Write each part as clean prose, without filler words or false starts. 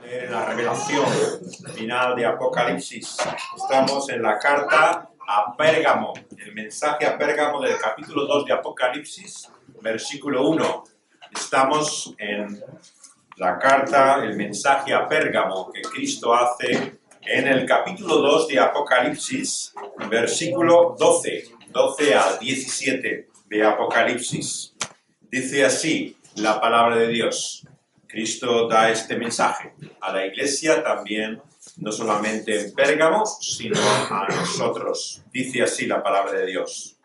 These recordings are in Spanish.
En la revelación final de Apocalipsis. Estamos en la carta a Pérgamo, el mensaje a Pérgamo del capítulo 2 de Apocalipsis, versículo 1. Estamos en la carta, el mensaje a Pérgamo que Cristo hace en el capítulo 2 de Apocalipsis, versículo 12 al 17 de Apocalipsis. Dice así la palabra de Dios. Cristo da este mensaje a la iglesia también, no solamente en Pérgamo, sino a nosotros. Dice así la palabra de Dios.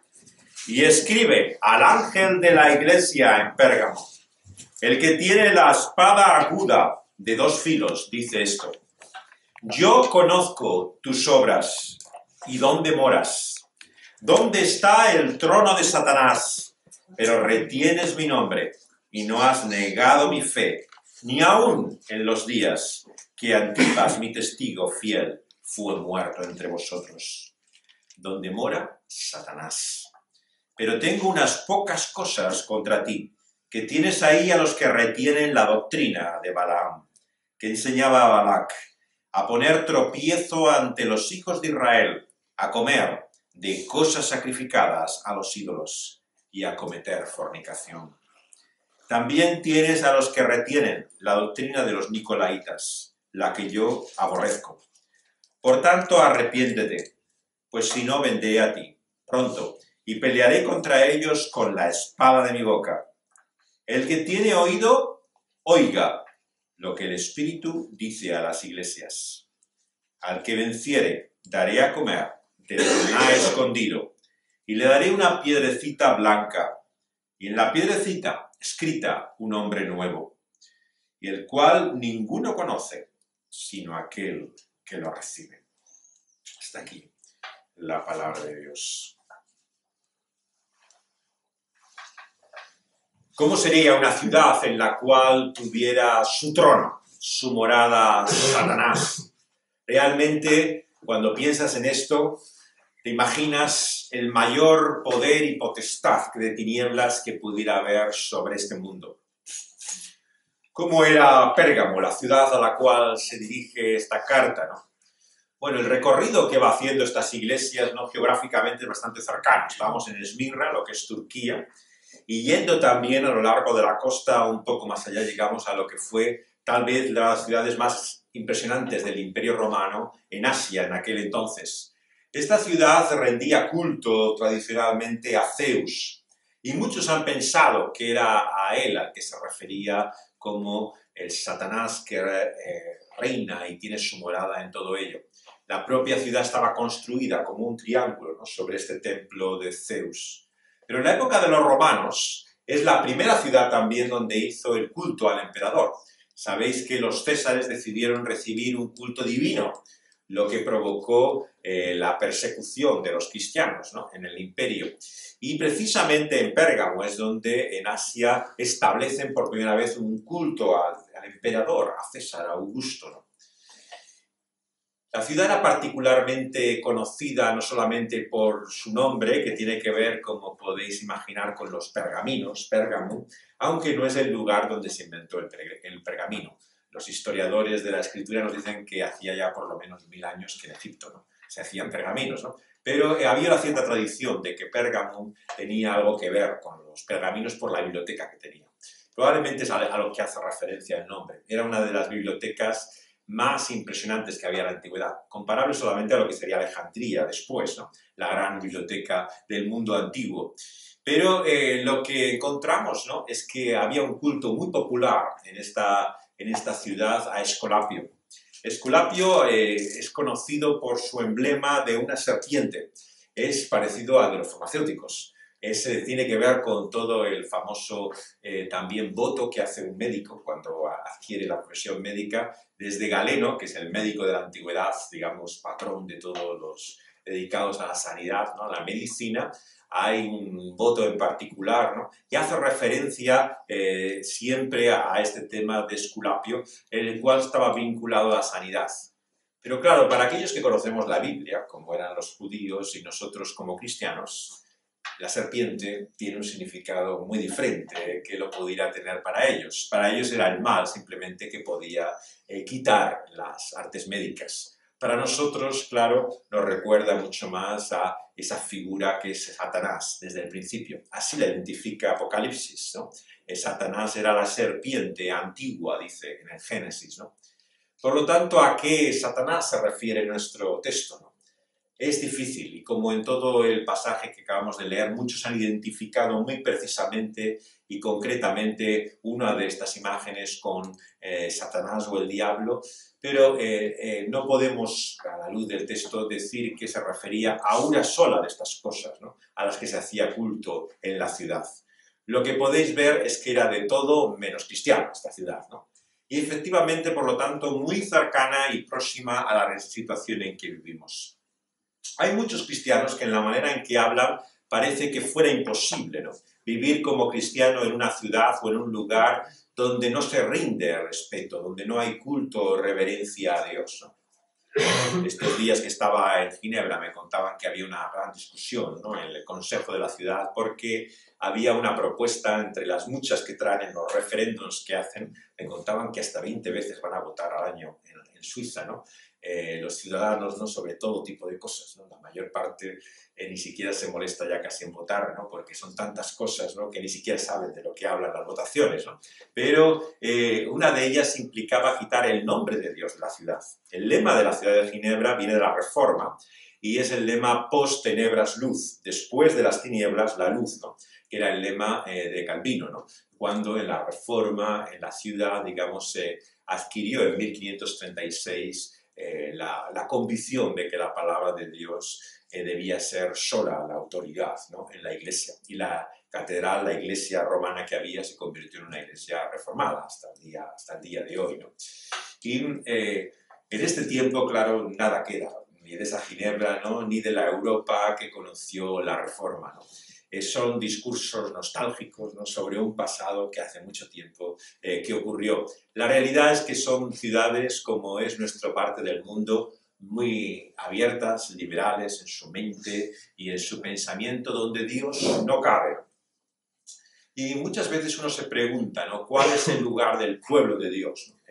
Y escribe al ángel de la iglesia en Pérgamo, el que tiene la espada aguda de dos filos, dice esto. Yo conozco tus obras y dónde moras, dónde está el trono de Satanás, pero retienes mi nombre y no has negado mi fe, ni aun en los días que Antipas, mi testigo fiel, fue muerto entre vosotros, donde mora Satanás. Pero tengo unas pocas cosas contra ti, que tienes ahí a los que retienen la doctrina de Balaam, que enseñaba a Balac, a poner tropiezo ante los hijos de Israel, a comer de cosas sacrificadas a los ídolos y a cometer fornicación. También tienes a los que retienen la doctrina de los nicolaitas, la que yo aborrezco. Por tanto, arrepiéntete, pues si no, vendré a ti pronto y pelearé contra ellos con la espada de mi boca. El que tiene oído, oiga lo que el Espíritu dice a las iglesias. Al que venciere, daré a comer de lo que ha escondido, y le daré una piedrecita blanca, y en la piedrecita escrita un nombre nuevo, y el cual ninguno conoce, sino aquel que lo recibe. Hasta aquí la palabra de Dios. ¿Cómo sería una ciudad en la cual tuviera su trono, su morada Satanás? Realmente, cuando piensas en esto, te imaginas el mayor poder y potestad de tinieblas que pudiera haber sobre este mundo. ¿Cómo era Pérgamo, la ciudad a la cual se dirige esta carta, ¿no? Bueno, el recorrido que va haciendo estas iglesias, ¿no?, geográficamente es bastante cercano. Estamos en Esmirna, lo que es Turquía, y yendo también a lo largo de la costa, un poco más allá, llegamos a lo que fue tal vez las ciudades más impresionantes del Imperio Romano en Asia en aquel entonces. Esta ciudad rendía culto tradicionalmente a Zeus, y muchos han pensado que era a él al que se refería como el Satanás que reina y tiene su morada en todo ello. La propia ciudad estaba construida como un triángulo, ¿no?, sobre este templo de Zeus. Pero en la época de los romanos es la primera ciudad también donde hizo el culto al emperador. Sabéis que los césares decidieron recibir un culto divino, lo que provocó la persecución de los cristianos, ¿no?, en el imperio. Y precisamente en Pérgamo es donde en Asia establecen por primera vez un culto al emperador, a César Augusto, ¿no? La ciudad era particularmente conocida no solamente por su nombre, que tiene que ver, como podéis imaginar, con los pergaminos, Pérgamo, aunque no es el lugar donde se inventó el pergamino. Los historiadores de la escritura nos dicen que hacía ya por lo menos 1000 años que en Egipto, ¿no?, se hacían pergaminos, ¿no? Pero había una cierta tradición de que Pérgamo tenía algo que ver con los pergaminos por la biblioteca que tenía. Probablemente es a lo que hace referencia el nombre. Era una de las bibliotecas más impresionantes que había en la antigüedad, comparable solamente a lo que sería Alejandría después, ¿no?, la gran biblioteca del mundo antiguo. Pero lo que encontramos, ¿no?, es que había un culto muy popular en esta ciudad a Esculapio. Esculapio es conocido por su emblema de una serpiente. Es parecido al de los farmacéuticos. Tiene que ver con todo el famoso también voto que hace un médico cuando adquiere la profesión médica. Desde Galeno, que es el médico de la antigüedad, digamos, patrón de todos los dedicados a la sanidad, ¿no?, a la medicina, hay un voto en particular, ¿no?, que hace referencia siempre a este tema de Esculapio, en el cual estaba vinculado a la sanidad. Pero claro, para aquellos que conocemos la Biblia, como eran los judíos y nosotros como cristianos, la serpiente tiene un significado muy diferente que lo pudiera tener para ellos. Para ellos era el mal simplemente que podía quitar las artes médicas. Para nosotros, claro, nos recuerda mucho más a esa figura que es Satanás desde el principio. Así la identifica Apocalipsis, ¿no? Satanás era la serpiente antigua, dice en el Génesis, ¿no? Por lo tanto, ¿a qué Satanás se refiere nuestro texto, ¿no? Es difícil y como en todo el pasaje que acabamos de leer, muchos han identificado muy precisamente y concretamente una de estas imágenes con Satanás o el diablo, pero no podemos, a la luz del texto, decir que se refería a una sola de estas cosas, ¿no? A las que se hacía culto en la ciudad. Lo que podéis ver es que era de todo menos cristiana esta ciudad, ¿no? Y efectivamente, por lo tanto, muy cercana y próxima a la situación en que vivimos. Hay muchos cristianos que en la manera en que hablan parece que fuera imposible, ¿no? Vivir como cristiano en una ciudad o en un lugar donde no se rinde respeto, donde no hay culto o reverencia a Dios, ¿no? Estos días que estaba en Ginebra me contaban que había una gran discusión, ¿no? En el Consejo de la Ciudad porque había una propuesta entre las muchas que traen en los referéndums que hacen, me contaban que hasta 20 veces van a votar al año en Suiza, ¿no? Los ciudadanos, ¿no? Sobre todo tipo de cosas, ¿no? La mayor parte ni siquiera se molesta ya casi en votar, ¿no? Porque son tantas cosas, ¿no? Que ni siquiera saben de lo que hablan las votaciones, ¿no? Pero una de ellas implicaba quitar el nombre de Dios de la ciudad. El lema de la ciudad de Ginebra viene de la Reforma y es el lema post tenebras luz, después de las tinieblas la luz, ¿no? Que era el lema de Calvino, ¿no? Cuando en la Reforma, en la ciudad, digamos, se adquirió en 1536 la convicción de que la palabra de Dios debía ser sola la autoridad, ¿no? En la iglesia. Y la catedral, la iglesia romana que había, se convirtió en una iglesia reformada hasta el día de hoy, ¿no? Y en este tiempo, claro, nada queda, ni de esa Ginebra, ¿no? Ni de la Europa que conoció la Reforma, ¿no? Son discursos nostálgicos, ¿no? Sobre un pasado que hace mucho tiempo que ocurrió. La realidad es que son ciudades, como es nuestra parte del mundo, muy abiertas, liberales en su mente y en su pensamiento, donde Dios no cabe. Y muchas veces uno se pregunta, ¿no? ¿Cuál es el lugar del pueblo de Dios, ¿no?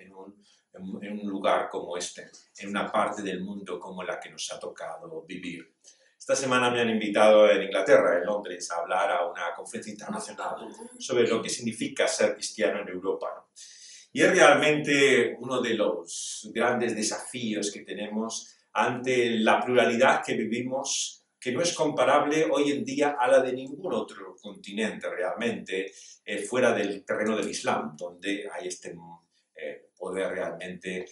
En un lugar como este, en una parte del mundo como la que nos ha tocado vivir? Esta semana me han invitado en Inglaterra, en Londres, a hablar a una conferencia internacional sobre lo que significa ser cristiano en Europa, ¿no? Y es realmente uno de los grandes desafíos que tenemos ante la pluralidad que vivimos, que no es comparable hoy en día a la de ningún otro continente realmente, fuera del terreno del Islam, donde hay este poder realmente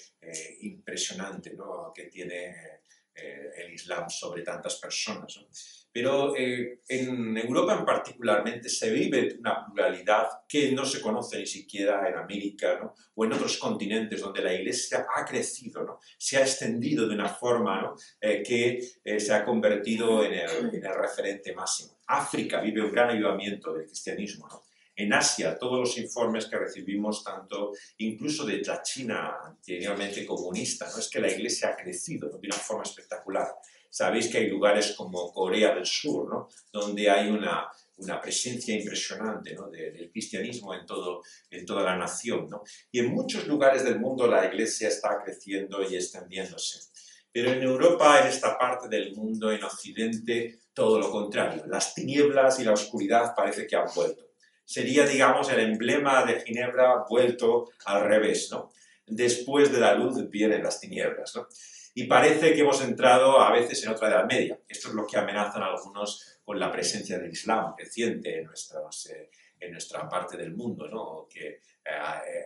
impresionante, ¿no? Que tiene el Islam sobre tantas personas, ¿no? Pero en Europa en particularmente se vive una pluralidad que no se conoce ni siquiera en América, ¿no? O en otros continentes donde la Iglesia ha crecido, ¿no? Se ha extendido de una forma, ¿no? Que se ha convertido en el referente máximo. África vive un gran avivamiento del cristianismo, ¿no? En Asia, todos los informes que recibimos, tanto incluso de la China anteriormente comunista, ¿no? Es que la Iglesia ha crecido, ¿no? De una forma espectacular. Sabéis que hay lugares como Corea del Sur, ¿no? Donde hay una presencia impresionante, ¿no? Del cristianismo en toda la nación, ¿no? Y en muchos lugares del mundo la Iglesia está creciendo y extendiéndose. Pero en Europa, en esta parte del mundo, en Occidente, todo lo contrario. Las tinieblas y la oscuridad parece que han vuelto. Sería, digamos, el emblema de Ginebra vuelto al revés, ¿no? Después de la luz vienen las tinieblas, ¿no? Y parece que hemos entrado a veces en otra Edad Media. Esto es lo que amenazan algunos con la presencia del Islam creciente en nuestra parte del mundo, ¿no? Que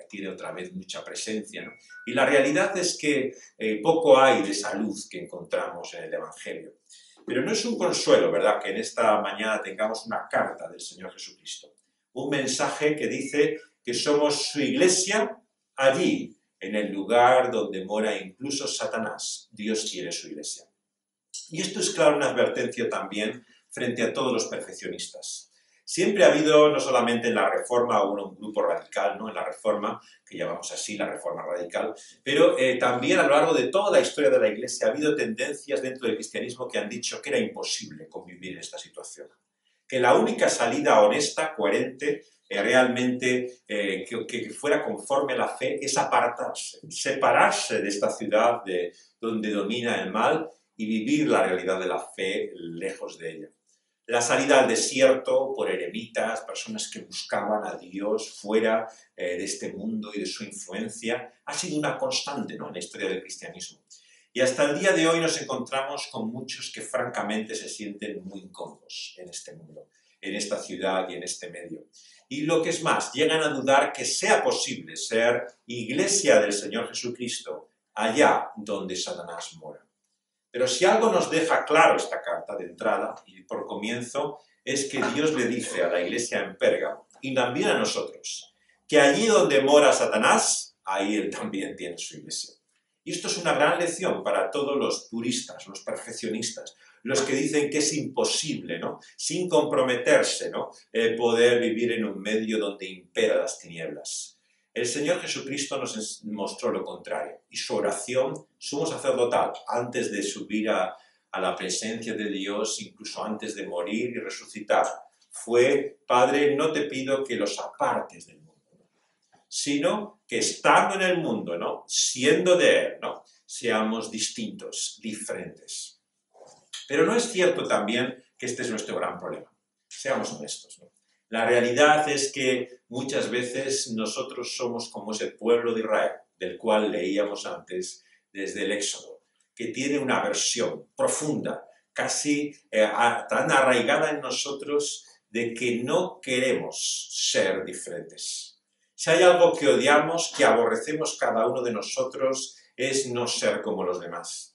tiene otra vez mucha presencia, ¿no? Y la realidad es que poco hay de esa luz que encontramos en el Evangelio. Pero no es un consuelo, ¿verdad?, que en esta mañana tengamos una carta del Señor Jesucristo. Un mensaje que dice que somos su iglesia allí, en el lugar donde mora incluso Satanás. Dios quiere su iglesia. Y esto es, claro, una advertencia también frente a todos los perfeccionistas. Siempre ha habido, no solamente en la Reforma, un grupo radical, ¿no? En la Reforma, que llamamos así la Reforma Radical, pero también a lo largo de toda la historia de la Iglesia ha habido tendencias dentro del cristianismo que han dicho que era imposible convivir en esta situación. que la única salida honesta, coherente, realmente que fuera conforme a la fe, es apartarse, separarse de esta ciudad donde domina el mal y vivir la realidad de la fe lejos de ella. La salida al desierto por eremitas, personas que buscaban a Dios fuera de este mundo y de su influencia, ha sido una constante, ¿no?, en la historia del cristianismo. Y hasta el día de hoy nos encontramos con muchos que francamente se sienten muy incómodos en este mundo, en esta ciudad y en este medio. Y lo que es más, llegan a dudar que sea posible ser iglesia del Señor Jesucristo allá donde Satanás mora. Pero si algo nos deja claro esta carta de entrada y por comienzo, es que Dios le dice a la iglesia en Pérgamo, y también a nosotros, que allí donde mora Satanás, ahí él también tiene su iglesia. Y esto es una gran lección para todos los puristas, los perfeccionistas, los que dicen que es imposible, ¿no?, sin comprometerse, ¿no?, poder vivir en un medio donde impera las tinieblas. El Señor Jesucristo nos mostró lo contrario, y su oración, sumo sacerdotal, antes de subir a la presencia de Dios, incluso antes de morir y resucitar, fue: Padre, no te pido que los apartes del mundo, sino que estando en el mundo, ¿no?, siendo de él, ¿no?, seamos distintos, diferentes. Pero no es cierto también que este es nuestro gran problema. Seamos honestos, ¿no? La realidad es que muchas veces nosotros somos como ese pueblo de Israel, del cual leíamos antes desde el Éxodo, que tiene una aversión profunda, casi tan arraigada en nosotros, de que no queremos ser diferentes. Si hay algo que odiamos, que aborrecemos cada uno de nosotros, es no ser como los demás.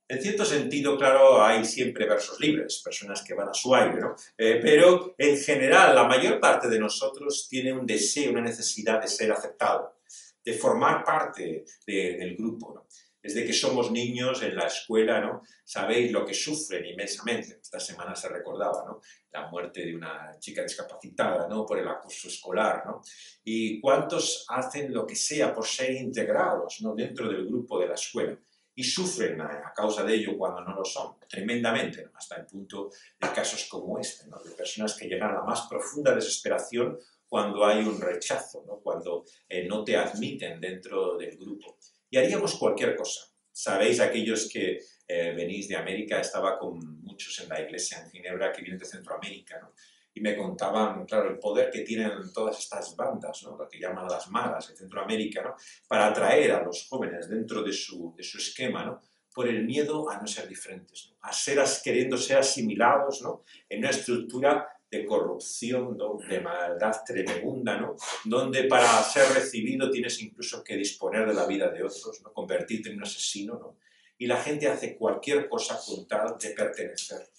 En cierto sentido, claro, hay siempre versos libres, personas que van a su aire, ¿no? Pero en general, la mayor parte de nosotros tiene un deseo, una necesidad de ser aceptado, de formar parte del grupo, ¿no? Desde que somos niños en la escuela, ¿no?, sabéis lo que sufren inmensamente. Esta semana se recordaba, ¿no?, la muerte de una chica discapacitada, ¿no?, por el acoso escolar, ¿no? Y cuántos hacen lo que sea por ser integrados, ¿no?, dentro del grupo de la escuela. Y sufren a causa de ello cuando no lo son, tremendamente, ¿no?, hasta el punto de casos como este, ¿no?, de personas que llegan a la más profunda desesperación cuando hay un rechazo, ¿no?, cuando no te admiten dentro del grupo. Y haríamos cualquier cosa. Sabéis, aquellos que venís de América, estaba con muchos en la iglesia en Ginebra que vienen de Centroamérica, ¿no?, y me contaban, claro, el poder que tienen todas estas bandas, ¿no?, lo que llaman las maras de Centroamérica, ¿no?, para atraer a los jóvenes dentro de su esquema, ¿no?, por el miedo a no ser diferentes, ¿no?, a queriendo ser asimilados, ¿no?, en una estructura de corrupción, ¿no?, de maldad tremenda, ¿no?, donde para ser recibido tienes incluso que disponer de la vida de otros, ¿no?, convertirte en un asesino, ¿no?, y la gente hace cualquier cosa con tal de pertenecer.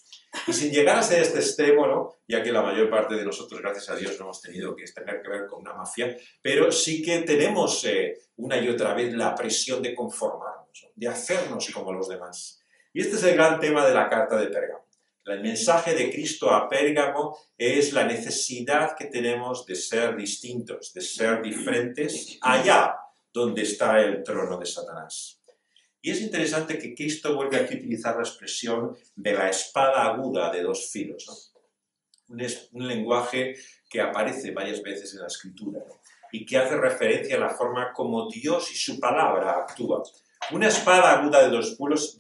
Y sin llegar a ser este extremo, ¿no?, ya que la mayor parte de nosotros, gracias a Dios, no hemos tenido que tener que ver con una mafia, pero sí que tenemos una y otra vez la presión de conformarnos, ¿no?, de hacernos como los demás. Y este es el gran tema de la carta de Pérgamo. El mensaje de Cristo a Pérgamo es la necesidad que tenemos de ser distintos, de ser diferentes, allá donde está el trono de Satanás. Y es interesante que Cristo vuelve aquí a utilizar la expresión de la espada aguda de dos filos, ¿no? Un lenguaje que aparece varias veces en la Escritura, ¿no?, y que hace referencia a la forma como Dios y su palabra actúan. Una espada aguda de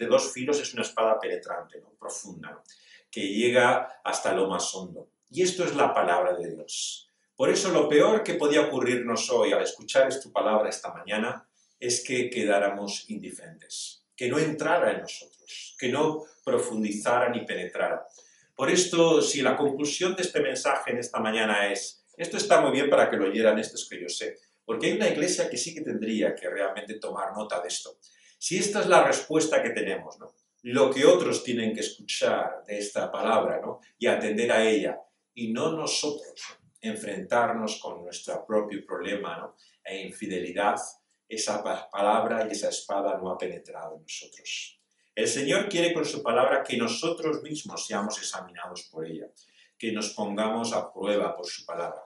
dos filos es una espada penetrante, ¿no?, profunda, ¿no?, que llega hasta lo más hondo. Y esto es la palabra de Dios. Por eso lo peor que podía ocurrirnos hoy al escuchar tu palabra esta mañana es que quedáramos indiferentes, que no entrara en nosotros, que no profundizara ni penetrara. Por esto, si la conclusión de este mensaje en esta mañana es: esto está muy bien para que lo oyeran estos que yo sé, porque hay una iglesia que sí que tendría que realmente tomar nota de esto. Si esta es la respuesta que tenemos, ¿no?, lo que otros tienen que escuchar de esta palabra, ¿no?, y atender a ella, y no nosotros enfrentarnos con nuestro propio problema, ¿no?, e infidelidad, esa palabra y esa espada no ha penetrado en nosotros. El Señor quiere con su palabra que nosotros mismos seamos examinados por ella, que nos pongamos a prueba por su palabra.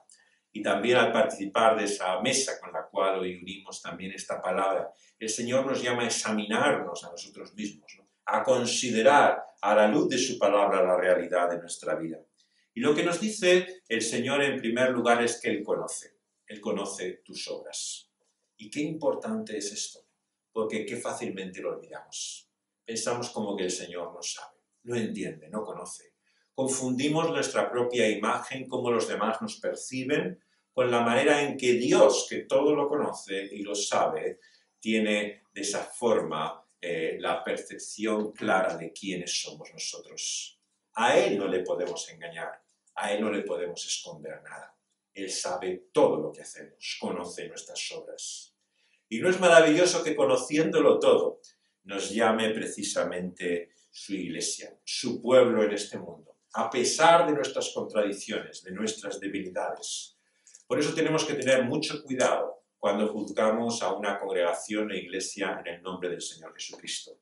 Y también al participar de esa mesa con la cual hoy unimos también esta palabra, el Señor nos llama a examinarnos a nosotros mismos, ¿no?, a considerar a la luz de su palabra la realidad de nuestra vida. Y lo que nos dice el Señor en primer lugar es que Él conoce tus obras. ¿Y qué importante es esto? Porque qué fácilmente lo olvidamos. Pensamos como que el Señor no sabe, no entiende, no conoce. Confundimos nuestra propia imagen, cómo los demás nos perciben, con la manera en que Dios, que todo lo conoce y lo sabe, tiene de esa forma la percepción clara de quiénes somos nosotros. A Él no le podemos engañar, a Él no le podemos esconder nada. Él sabe todo lo que hacemos, conoce nuestras obras. Y no es maravilloso que conociéndolo todo, nos llame precisamente su iglesia, su pueblo en este mundo, a pesar de nuestras contradicciones, de nuestras debilidades. Por eso tenemos que tener mucho cuidado cuando juzgamos a una congregación e iglesia en el nombre del Señor Jesucristo.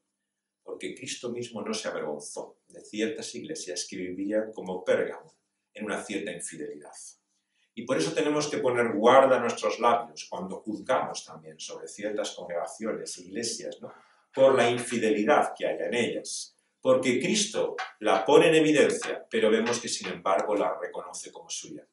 Porque Cristo mismo no se avergonzó de ciertas iglesias que vivían como Pérgamo, en una cierta infidelidad. Y por eso tenemos que poner guarda a nuestros labios cuando juzgamos también sobre ciertas congregaciones, iglesias, ¿no? Por la infidelidad que haya en ellas. Porque Cristo la pone en evidencia, pero vemos que sin embargo la reconoce como suya.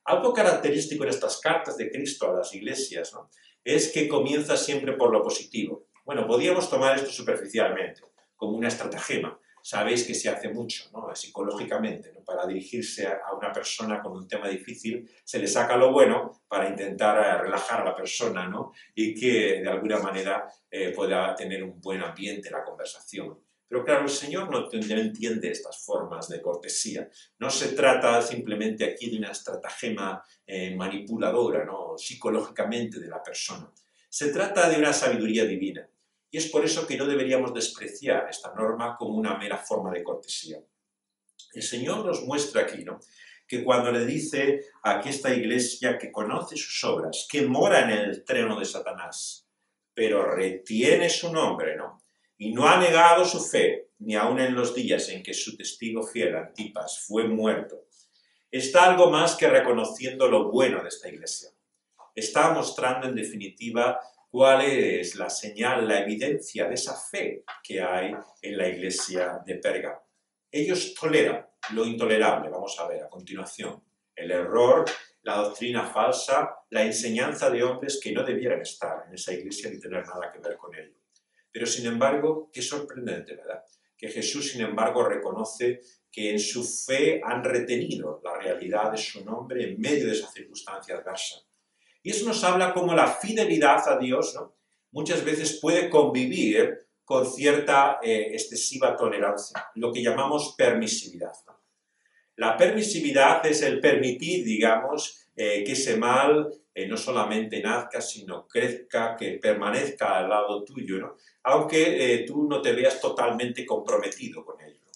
Algo característico en estas cartas de Cristo a las iglesias, ¿no? Es que comienza siempre por lo positivo. Bueno, podríamos tomar esto superficialmente, como una estratagema. Sabéis que se hace mucho, ¿no? Psicológicamente, ¿no? Para dirigirse a una persona con un tema difícil, se le saca lo bueno para intentar relajar a la persona, ¿no? Y que de alguna manera pueda tener un buen ambiente la conversación. Pero claro, el Señor no entiende estas formas de cortesía. No se trata simplemente aquí de una estratagema manipuladora, ¿no? Psicológicamente de la persona. Se trata de una sabiduría divina. Y es por eso que no deberíamos despreciar esta norma como una mera forma de cortesía. El Señor nos muestra aquí, ¿no? Que cuando le dice a esta iglesia que conoce sus obras, que mora en el trono de Satanás, pero retiene su nombre, ¿no? Y no ha negado su fe, ni aun en los días en que su testigo fiel, Antipas, fue muerto. Está algo más que reconociendo lo bueno de esta iglesia. Está mostrando, en definitiva, cuál es la señal, la evidencia de esa fe que hay en la iglesia de Pérgamo. Ellos toleran lo intolerable, vamos a ver a continuación. El error, la doctrina falsa, la enseñanza de hombres que no debieran estar en esa iglesia ni tener nada que ver con ello. Pero sin embargo, qué sorprendente, ¿verdad? Que Jesús, sin embargo, reconoce que en su fe han retenido la realidad de su nombre en medio de esa circunstancia adversa. Y eso nos habla cómo la fidelidad a Dios, ¿no? Muchas veces puede convivir con cierta excesiva tolerancia, lo que llamamos permisividad, ¿no? La permisividad es el permitir, digamos, que ese mal no solamente nazca, sino crezca, que permanezca al lado tuyo, ¿no? Aunque tú no te veas totalmente comprometido con ello, ¿no?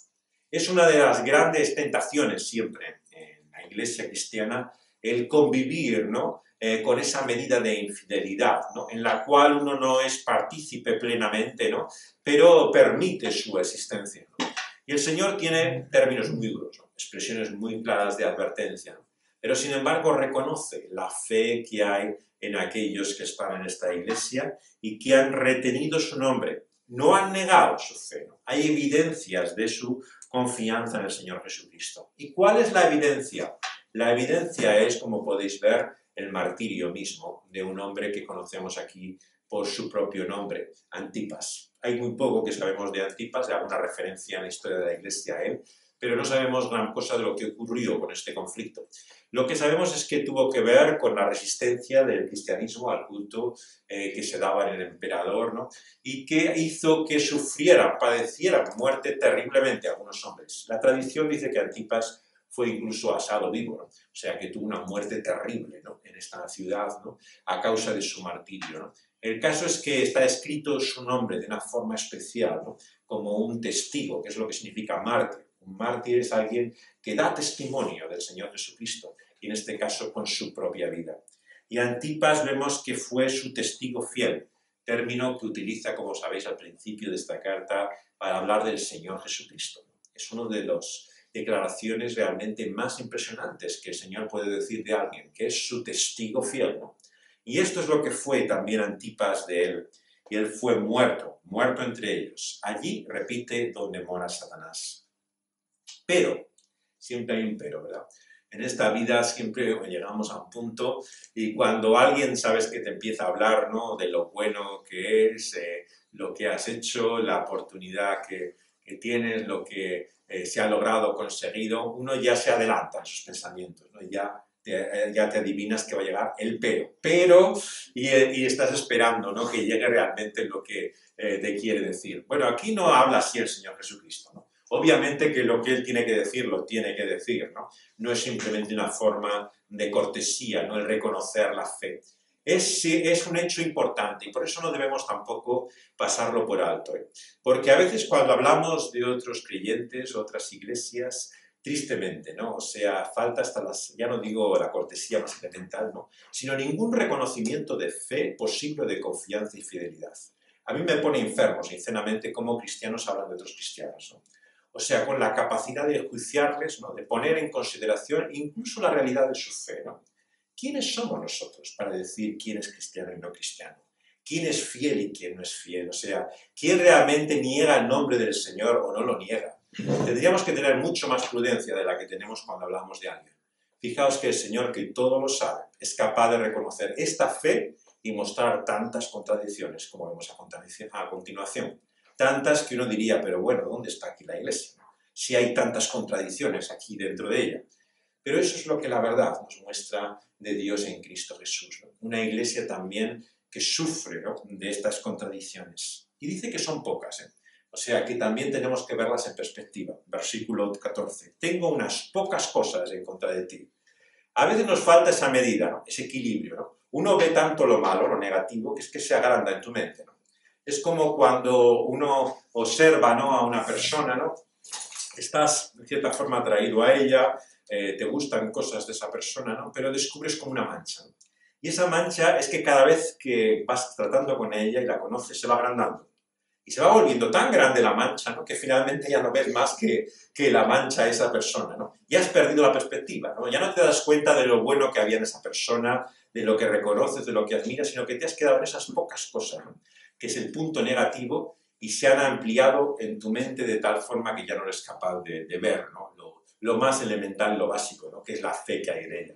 Es una de las grandes tentaciones siempre en la iglesia cristiana, el convivir, ¿no? Con esa medida de infidelidad, ¿no? En la cual uno no es partícipe plenamente, ¿no? Pero permite su existencia, ¿no? Y el Señor tiene términos muy duros, ¿no? Expresiones muy claras de advertencia, ¿no? Pero sin embargo reconoce la fe que hay en aquellos que están en esta iglesia y que han retenido su nombre, no han negado su fe, ¿no? Hay evidencias de su confianza en el Señor Jesucristo. ¿Y cuál es la evidencia? La evidencia es, como podéis ver, el martirio mismo de un hombre que conocemos aquí por su propio nombre, Antipas. Hay muy poco que sabemos de Antipas, hay alguna referencia en la historia de la iglesia a él, pero no sabemos gran cosa de lo que ocurrió con este conflicto. Lo que sabemos es que tuvo que ver con la resistencia del cristianismo al culto que se daba en el emperador, ¿no? Y que hizo que padecieran muerte terriblemente algunos hombres. La tradición dice que Antipas fue incluso asado vivo, ¿no? O sea, que tuvo una muerte terrible, ¿no? En esta ciudad, ¿no? A causa de su martirio, ¿no? El caso es que está escrito su nombre de una forma especial, ¿no? Como un testigo, que es lo que significa mártir. Un mártir es alguien que da testimonio del Señor Jesucristo, y en este caso con su propia vida. Y Antipas vemos que fue su testigo fiel, término que utiliza, como sabéis, al principio de esta carta para hablar del Señor Jesucristo. Es uno de las declaraciones realmente más impresionantes que el Señor puede decir de alguien, que es su testigo fiel, ¿no? Y esto es lo que fue también Antipas de él. Y él fue muerto entre ellos. Allí, repite, donde mora Satanás. Pero Siempre hay un pero, ¿verdad? En esta vida siempre llegamos a un punto y cuando alguien, sabes, que te empieza a hablar, ¿no?, de lo bueno que es, lo que has hecho, la oportunidad que tienes, lo que se ha logrado, conseguido, uno ya se adelanta en sus pensamientos, ¿no? Ya te adivinas que va a llegar el pero, y estás esperando, ¿no?, que llegue realmente lo que te quiere decir. Bueno, aquí no habla así el Señor Jesucristo, ¿no? Obviamente que lo que Él tiene que decir, lo tiene que decir, ¿no? No es simplemente una forma de cortesía, ¿no?, el reconocer la fe. Es un hecho importante y por eso no debemos tampoco pasarlo por alto, ¿eh? Porque a veces cuando hablamos de otros creyentes, otras iglesias, tristemente, ¿no? O sea, falta hasta ya no digo la cortesía más elemental, ¿no?, sino ningún reconocimiento de fe posible, de confianza y fidelidad. A mí me pone enfermo, sinceramente, cómo cristianos hablan de otros cristianos, ¿no? O sea, con la capacidad de enjuiciarles, ¿no?, de poner en consideración incluso la realidad de su fe, ¿no? ¿Quiénes somos nosotros para decir quién es cristiano y no cristiano? ¿Quién es fiel y quién no es fiel? O sea, ¿quién realmente niega el nombre del Señor o no lo niega? Tendríamos que tener mucho más prudencia de la que tenemos cuando hablamos de alguien. Fijaos que el Señor, que todo lo sabe, es capaz de reconocer esta fe y mostrar tantas contradicciones, como vemos a continuación. Tantas que uno diría, pero bueno, ¿dónde está aquí la Iglesia? Si hay tantas contradicciones aquí dentro de ella. Pero eso es lo que la verdad nos muestra de Dios en Cristo Jesús, ¿no? Una Iglesia también que sufre, ¿no?, de estas contradicciones. Y dice que son pocas, ¿eh? O sea, que también tenemos que verlas en perspectiva. Versículo 14. Tengo unas pocas cosas en contra de ti. A veces nos falta esa medida, ¿no?, ese equilibrio, ¿no? Uno ve tanto lo malo, lo negativo, que es que se agranda en tu mente, ¿no? Es como cuando uno observa, ¿no?, a una persona, ¿no? Estás, de cierta forma, atraído a ella, te gustan cosas de esa persona, ¿no?, pero descubres como una mancha, ¿no? Y esa mancha es que cada vez que vas tratando con ella y la conoces, se va agrandando. Y se va volviendo tan grande la mancha, ¿no?, que finalmente ya no ves más que la mancha de esa persona, ¿no? Ya has perdido la perspectiva, ¿no? Ya no te das cuenta de lo bueno que había en esa persona, de lo que reconoces, de lo que admiras, sino que te has quedado en esas pocas cosas, ¿no?, que es el punto negativo, y se han ampliado en tu mente de tal forma que ya no eres capaz de ver, ¿no?, lo más elemental, lo básico, ¿no?, que es la fe que hay en ella.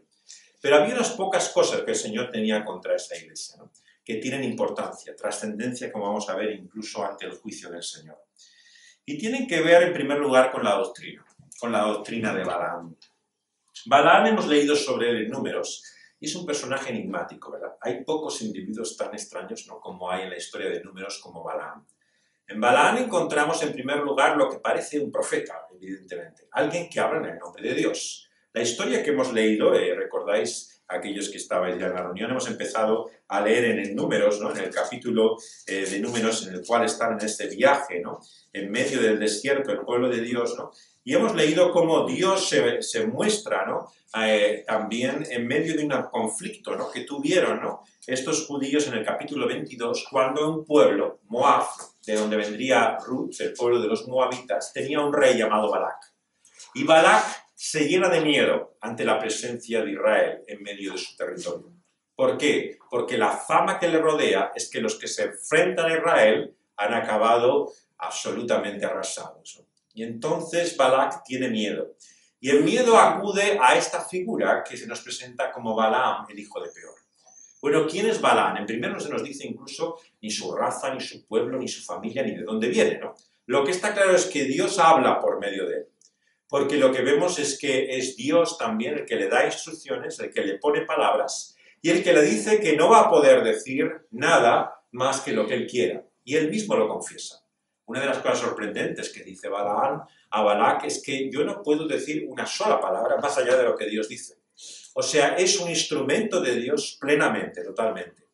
Pero había unas pocas cosas que el Señor tenía contra esa iglesia, ¿no?, que tienen importancia, trascendencia, como vamos a ver incluso ante el juicio del Señor. Y tienen que ver, en primer lugar, con la doctrina de Balaam. Balaam hemos leído sobre él en Números, y es un personaje enigmático, ¿verdad? Hay pocos individuos tan extraños, ¿no?, como hay en la historia de Números como Balaam. En Balaam encontramos, en primer lugar, lo que parece un profeta, evidentemente, alguien que habla en el nombre de Dios. La historia que hemos leído, recordáis, aquellos que estabais ya en la reunión, hemos empezado a leer en el Números, ¿no?, en el capítulo de Números, en el cual están en este viaje, ¿no?, en medio del desierto, el pueblo de Dios, ¿no?, y hemos leído cómo Dios se muestra, ¿no?, también en medio de un conflicto, ¿no?, que tuvieron, ¿no?, estos judíos en el capítulo 22, cuando un pueblo, Moab, de donde vendría Ruth, el pueblo de los moabitas, tenía un rey llamado Balac. Y Balac se llena de miedo ante la presencia de Israel en medio de su territorio. ¿Por qué? Porque la fama que le rodea es que los que se enfrentan a Israel han acabado absolutamente arrasados, ¿no? Y entonces Balac tiene miedo. Y el miedo acude a esta figura que se nos presenta como Balaam, el hijo de Peor. Bueno, ¿quién es Balaam? En primero no se nos dice incluso ni su raza, ni su pueblo, ni su familia, ni de dónde viene, ¿no? Lo que está claro es que Dios habla por medio de él. Porque lo que vemos es que es Dios también el que le da instrucciones, el que le pone palabras, y el que le dice que no va a poder decir nada más que lo que él quiera. Y él mismo lo confiesa. Una de las cosas sorprendentes que dice Balaam a Balac es que yo no puedo decir una sola palabra más allá de lo que Dios dice. O sea, es un instrumento de Dios plenamente, totalmente.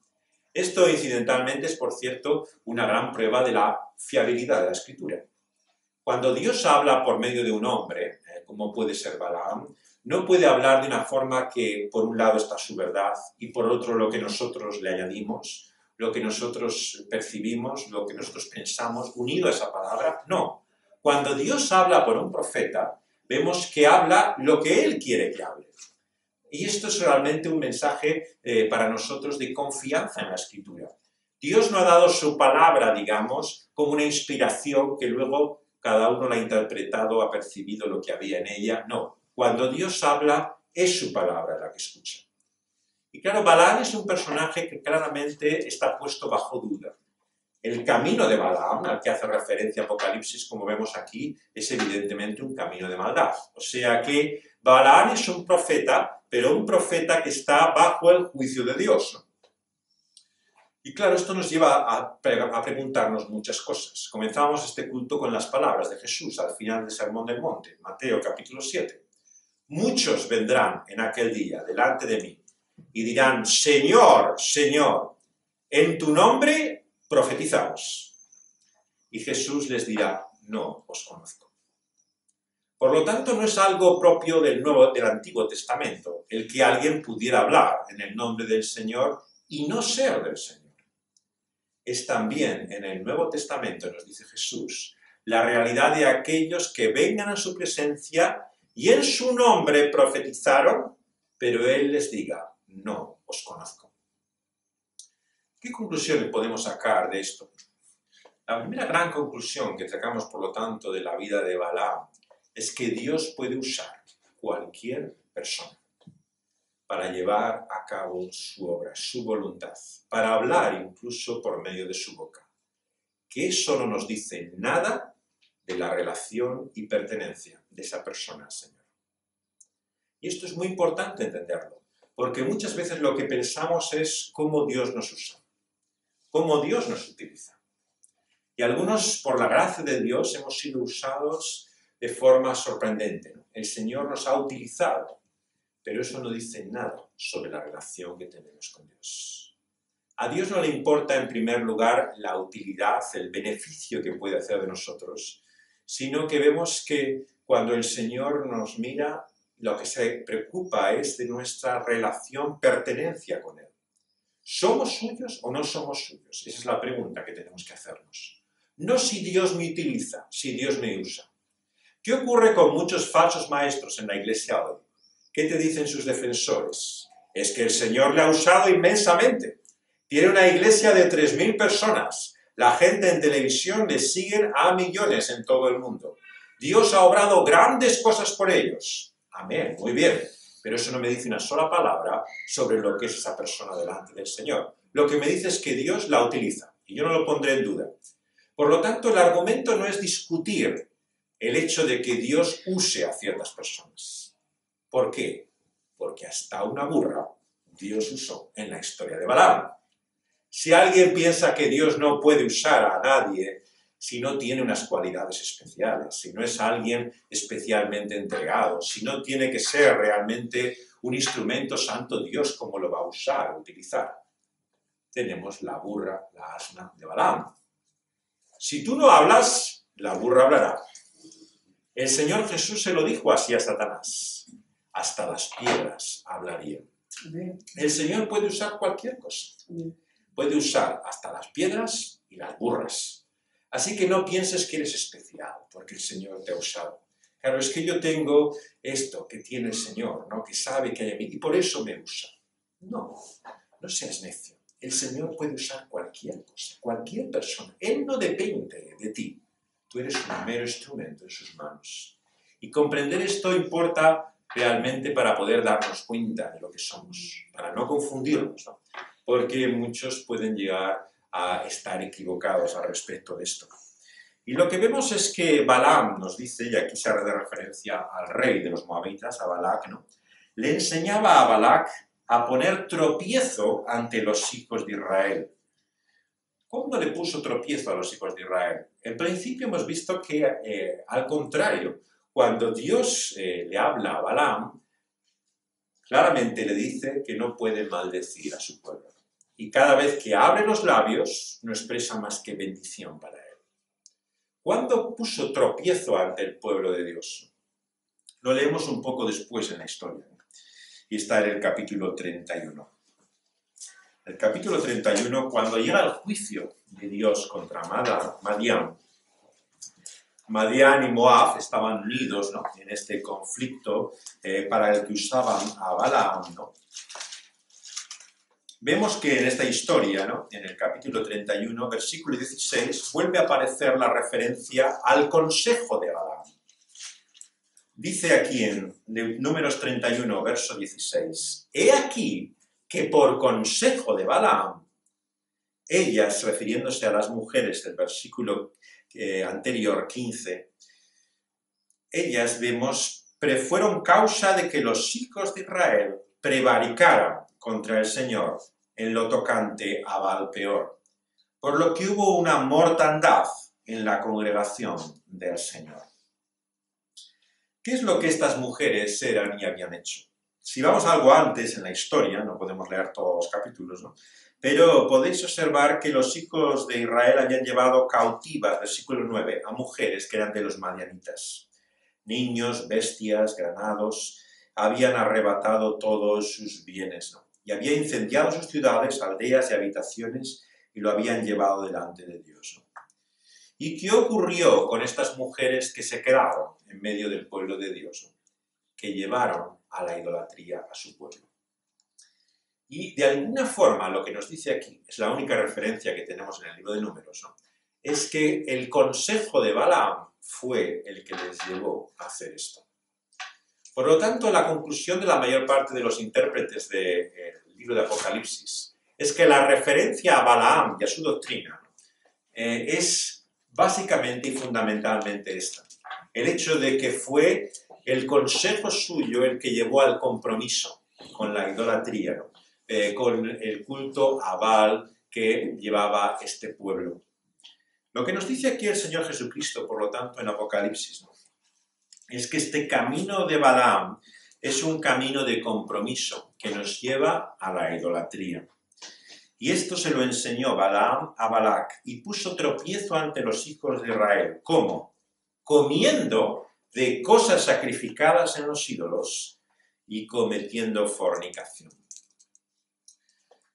Esto, incidentalmente, es, por cierto, una gran prueba de la fiabilidad de la Escritura. Cuando Dios habla por medio de un hombre, como puede ser Balaam, no puede hablar de una forma que, por un lado, está su verdad y, por otro, lo que nosotros le añadimos, lo que nosotros percibimos, lo que nosotros pensamos, unido a esa palabra. No. Cuando Dios habla por un profeta, vemos que habla lo que Él quiere que hable. Y esto es realmente un mensaje para nosotros de confianza en la Escritura. Dios no ha dado su palabra, digamos, como una inspiración que luego cada uno la ha interpretado, ha percibido lo que había en ella. No. Cuando Dios habla, es su palabra la que escucha. Y claro, Balaam es un personaje que claramente está puesto bajo duda. El camino de Balaam, al que hace referencia Apocalipsis, como vemos aquí, es evidentemente un camino de maldad. O sea que Balaam es un profeta, pero un profeta que está bajo el juicio de Dios, ¿no? Y claro, esto nos lleva a preguntarnos muchas cosas. Comenzamos este culto con las palabras de Jesús al final del Sermón del Monte, Mateo capítulo 7. Muchos vendrán en aquel día delante de mí y dirán, Señor, Señor, en tu nombre profetizamos. Y Jesús les dirá, no os conozco. Por lo tanto, no es algo propio del Antiguo Testamento el que alguien pudiera hablar en el nombre del Señor y no ser del Señor. Es también en el Nuevo Testamento, nos dice Jesús, la realidad de aquellos que vengan a su presencia y en su nombre profetizaron, pero Él les diga, no os conozco. ¿Qué conclusiones podemos sacar de esto? La primera gran conclusión que sacamos, por lo tanto, de la vida de Balaam es que Dios puede usar cualquier persona para llevar a cabo su obra, su voluntad, para hablar incluso por medio de su boca. Que eso no nos dice nada de la relación y pertenencia de esa persona al Señor. Y esto es muy importante entenderlo, porque muchas veces lo que pensamos es cómo Dios nos usa, cómo Dios nos utiliza. Y algunos, por la gracia de Dios, hemos sido usados de forma sorprendente, ¿no? El Señor nos ha utilizado, pero eso no dice nada sobre la relación que tenemos con Dios. A Dios no le importa en primer lugar la utilidad, el beneficio que puede hacer de nosotros, sino que vemos que cuando el Señor nos mira, lo que se preocupa es de nuestra relación, pertenencia con Él. ¿Somos suyos o no somos suyos? Esa es la pregunta que tenemos que hacernos. No si Dios me utiliza, si Dios me usa. ¿Qué ocurre con muchos falsos maestros en la iglesia hoy? ¿Qué te dicen sus defensores? Es que el Señor le ha usado inmensamente. Tiene una iglesia de 3.000 personas. La gente en televisión le siguen a millones en todo el mundo. Dios ha obrado grandes cosas por ellos. Amén, muy bien. Pero eso no me dice una sola palabra sobre lo que es esa persona delante del Señor. Lo que me dice es que Dios la utiliza. Y yo no lo pondré en duda. Por lo tanto, el argumento no es discutir el hecho de que Dios use a ciertas personas. ¿Por qué? Porque hasta una burra Dios usó en la historia de Balaam. Si alguien piensa que Dios no puede usar a nadie si no tiene unas cualidades especiales, si no es alguien especialmente entregado, si no tiene que ser realmente un instrumento santo Dios, ¿cómo lo va a usar, utilizar? Tenemos la burra, la asna de Balaam. Si tú no hablas, la burra hablará. El Señor Jesús se lo dijo así a Satanás. Hasta las piedras hablarían. El Señor puede usar cualquier cosa. Puede usar hasta las piedras y las burras. Así que no pienses que eres especial, porque el Señor te ha usado. Claro, es que yo tengo esto que tiene el Señor, ¿no? Que sabe que hay en mí, y por eso me usa. No, no seas necio. El Señor puede usar cualquier cosa, cualquier persona. Él no depende de ti. Tú eres un mero instrumento en sus manos. Y comprender esto importa realmente para poder darnos cuenta de lo que somos, para no confundirnos, ¿no? Porque muchos pueden llegar a estar equivocados al respecto de esto. Y lo que vemos es que Balaam nos dice, y aquí se hace referencia al rey de los moabitas, a Balac, ¿no? Le enseñaba a Balac a poner tropiezo ante los hijos de Israel. ¿Cuándo le puso tropiezo a los hijos de Israel? En principio hemos visto que, al contrario, cuando Dios le habla a Balaam, claramente le dice que no puede maldecir a su pueblo. Y cada vez que abre los labios, no expresa más que bendición para él. ¿Cuándo puso tropiezo ante el pueblo de Dios? Lo leemos un poco después en la historia. Y está en el capítulo 31. El capítulo 31, cuando llega el juicio de Dios contra Madián. Madián y Moab estaban unidos, ¿no?, en este conflicto para el que usaban a Balaam, ¿no? Vemos que en esta historia, ¿no?, en el capítulo 31, versículo 16, vuelve a aparecer la referencia al consejo de Balaam. Dice aquí en Números 31, verso 16, «He aquí que por consejo de Balaam, ellas, refiriéndose a las mujeres del versículo anterior, 15, ellas, vemos, fueron causa de que los hijos de Israel prevaricaran contra el Señor en lo tocante a Baal-peor, por lo que hubo una mortandad en la congregación del Señor». ¿Qué es lo que estas mujeres eran y habían hecho? Si vamos algo antes en la historia, no podemos leer todos los capítulos, ¿no? Pero podéis observar que los hijos de Israel habían llevado cautivas, versículo 9, a mujeres que eran de los madianitas. Niños, bestias, granados, habían arrebatado todos sus bienes, ¿no? Y había incendiado sus ciudades, aldeas y habitaciones, y lo habían llevado delante de Dios, ¿no? ¿Y qué ocurrió con estas mujeres que se quedaron en medio del pueblo de Dios, ¿no? Que llevaron a la idolatría a su pueblo? Y de alguna forma lo que nos dice aquí, es la única referencia que tenemos en el libro de Números, ¿no? Es que el consejo de Balaam fue el que les llevó a hacer esto. Por lo tanto, la conclusión de la mayor parte de los intérpretes del libro de Apocalipsis es que la referencia a Balaam y a su doctrina es básicamente y fundamentalmente esta. El hecho de que fue el consejo suyo el que llevó al compromiso con la idolatría, ¿no? Con el culto a Baal que llevaba este pueblo. Lo que nos dice aquí el Señor Jesucristo, por lo tanto, en Apocalipsis, ¿no? Es que este camino de Balaam es un camino de compromiso que nos lleva a la idolatría. Y esto se lo enseñó Balaam a Balac y puso tropiezo ante los hijos de Israel. ¿Cómo? Comiendo de cosas sacrificadas en los ídolos y cometiendo fornicación.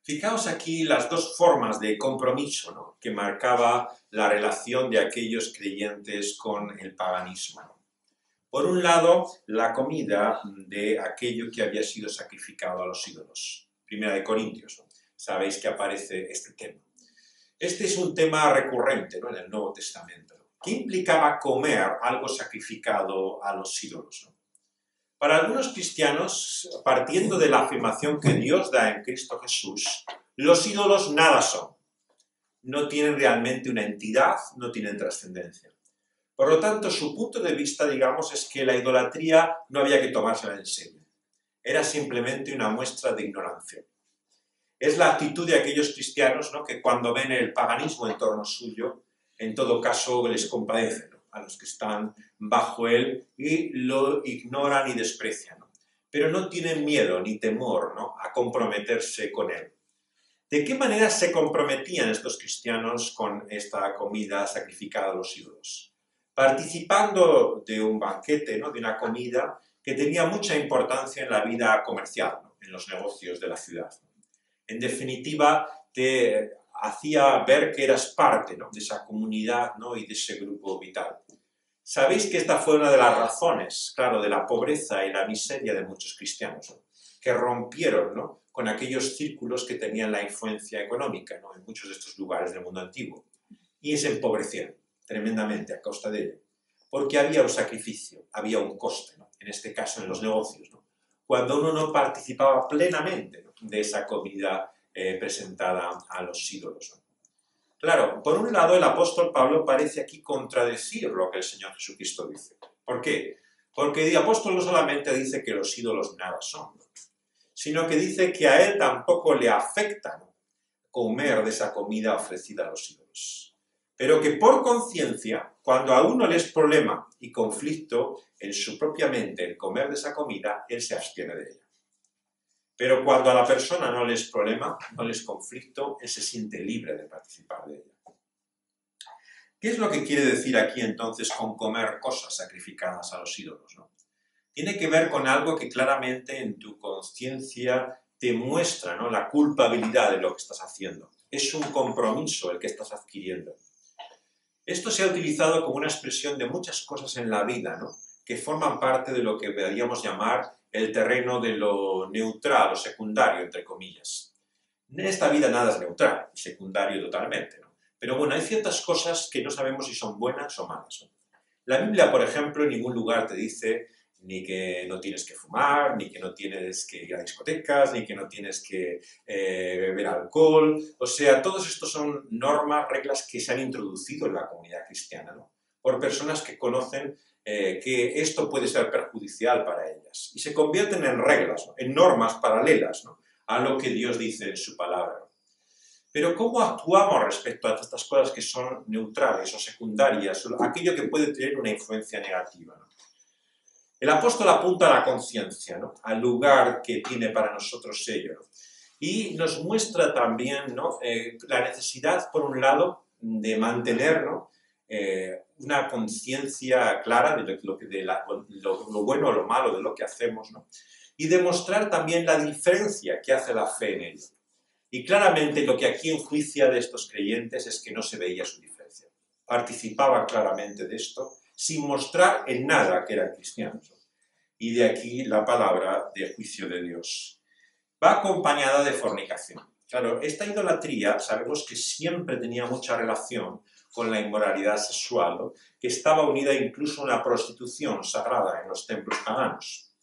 Fijaos aquí las dos formas de compromiso, ¿no?, que marcaba la relación de aquellos creyentes con el paganismo, ¿no? Por un lado, la comida de aquello que había sido sacrificado a los ídolos. Primera de Corintios, ¿no? Sabéis que aparece este tema. Este es un tema recurrente, ¿no?, en el Nuevo Testamento, ¿no? ¿Qué implicaba comer algo sacrificado a los ídolos, ¿no? Para algunos cristianos, partiendo de la afirmación que Dios da en Cristo Jesús, los ídolos nada son. No tienen realmente una entidad, no tienen trascendencia. Por lo tanto, su punto de vista, digamos, es que la idolatría no había que tomársela en serio. Era simplemente una muestra de ignorancia. Es la actitud de aquellos cristianos, ¿no?, que cuando ven el paganismo en torno suyo, en todo caso les compadecen, ¿no?, a los que están bajo él y lo ignoran y desprecian, ¿no?, pero no tienen miedo ni temor, ¿no?, a comprometerse con él. ¿De qué manera se comprometían estos cristianos con esta comida sacrificada a los ídolos? Participando de un banquete, ¿no?, de una comida que tenía mucha importancia en la vida comercial, ¿no?, en los negocios de la ciudad. En definitiva, te hacía ver que eras parte, ¿no?, de esa comunidad, ¿no?, y de ese grupo vital. Sabéis que esta fue una de las razones, claro, de la pobreza y la miseria de muchos cristianos, ¿no?, que rompieron, ¿no?, con aquellos círculos que tenían la influencia económica, ¿no?, en muchos de estos lugares del mundo antiguo, y se empobrecieron tremendamente a causa de ello, porque había un sacrificio, había un coste, ¿no?, en este caso en los negocios, ¿no?, cuando uno no participaba plenamente, ¿no?, de esa comida presentada a los ídolos, ¿no? Claro, por un lado el apóstol Pablo parece aquí contradecir lo que el Señor Jesucristo dice. ¿Por qué? Porque el apóstol no solamente dice que los ídolos nada son, ¿no?, sino que dice que a él tampoco le afecta, ¿no?, comer de esa comida ofrecida a los ídolos. Pero que por conciencia, cuando a uno le es problema y conflicto en su propia mente el comer de esa comida, él se abstiene de ella. Pero cuando a la persona no le es problema, no le es conflicto, él se siente libre de participar de ella. ¿Qué es lo que quiere decir aquí entonces con comer cosas sacrificadas a los ídolos, ¿no? Tiene que ver con algo que claramente en tu conciencia te muestra, ¿no?, la culpabilidad de lo que estás haciendo. Es un compromiso el que estás adquiriendo. Esto se ha utilizado como una expresión de muchas cosas en la vida, ¿no?, que forman parte de lo que deberíamos llamar el terreno de lo neutral o secundario, entre comillas. En esta vida nada es neutral, secundario totalmente, ¿no? Pero bueno, hay ciertas cosas que no sabemos si son buenas o malas, ¿no? La Biblia, por ejemplo, en ningún lugar te dice ni que no tienes que fumar, ni que no tienes que ir a discotecas, ni que no tienes que beber alcohol. O sea, todos estos son normas, reglas que se han introducido en la comunidad cristiana, ¿no? Por personas que conocen que esto puede ser perjudicial para ellas. Y se convierten en reglas, ¿no? En normas paralelas, ¿no? A lo que Dios dice en su palabra. Pero ¿cómo actuamos respecto a estas cosas que son neutrales o secundarias, o aquello que puede tener una influencia negativa, ¿no? El apóstol apunta a la conciencia, ¿no? Al lugar que tiene para nosotros ello, ¿no? Y nos muestra también, ¿no? La necesidad, por un lado, de mantener, ¿no? Una conciencia clara de lo bueno o lo malo de lo que hacemos, ¿no? Y demostrar también la diferencia que hace la fe en ello. Y claramente lo que aquí enjuicia de estos creyentes es que no se veía su diferencia. Participaban claramente de esto sin mostrar en nada que eran cristianos. Y de aquí la palabra de juicio de Dios. Va acompañada de fornicación. Claro, esta idolatría sabemos que siempre tenía mucha relación con la inmoralidad sexual, ¿no? Que estaba unida incluso a una prostitución sagrada en los templos paganos.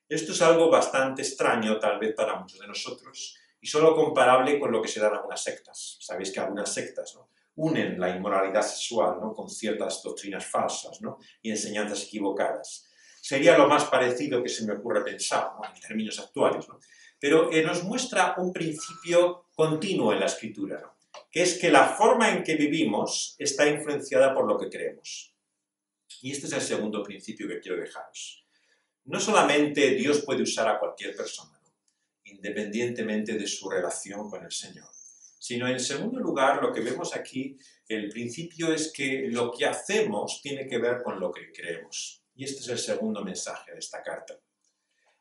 Esto es algo bastante extraño tal vez para muchos de nosotros y solo comparable con lo que se da en algunas sectas. Sabéis que algunas sectas, ¿no? Unen la inmoralidad sexual, ¿no? Con ciertas doctrinas falsas, ¿no? Y enseñanzas equivocadas. Sería lo más parecido que se me ocurre pensar, ¿no? En términos actuales, ¿no? Pero nos muestra un principio continuo en la Escritura, ¿no? Que es que la forma en que vivimos está influenciada por lo que creemos. Y este es el segundo principio que quiero dejaros. No solamente Dios puede usar a cualquier persona, ¿no? Independientemente de su relación con el Señor, sino en segundo lugar lo que vemos aquí, el principio es que lo que hacemos tiene que ver con lo que creemos. Y este es el segundo mensaje de esta carta.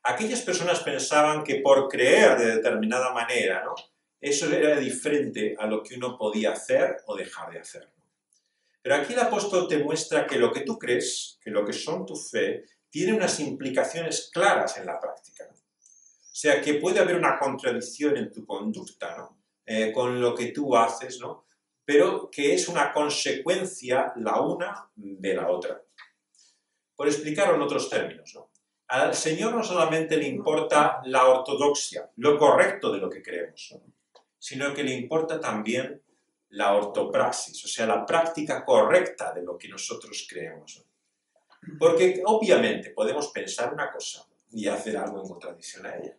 Aquellas personas pensaban que por creer de determinada manera, ¿no? Eso era diferente a lo que uno podía hacer o dejar de hacer, ¿no? Pero aquí el apóstol te muestra que lo que tú crees, que lo que son tu fe, tiene unas implicaciones claras en la práctica, ¿no? O sea, que puede haber una contradicción en tu conducta, ¿no? Con lo que tú haces, ¿no? Pero que es una consecuencia la una de la otra. Por explicarlo en otros términos, ¿no? Al Señor no solamente le importa la ortodoxia, lo correcto de lo que creemos, ¿no? Sino que le importa también la ortopraxis, o sea, la práctica correcta de lo que nosotros creemos, ¿no? Porque obviamente podemos pensar una cosa y hacer algo en contradicción a ella.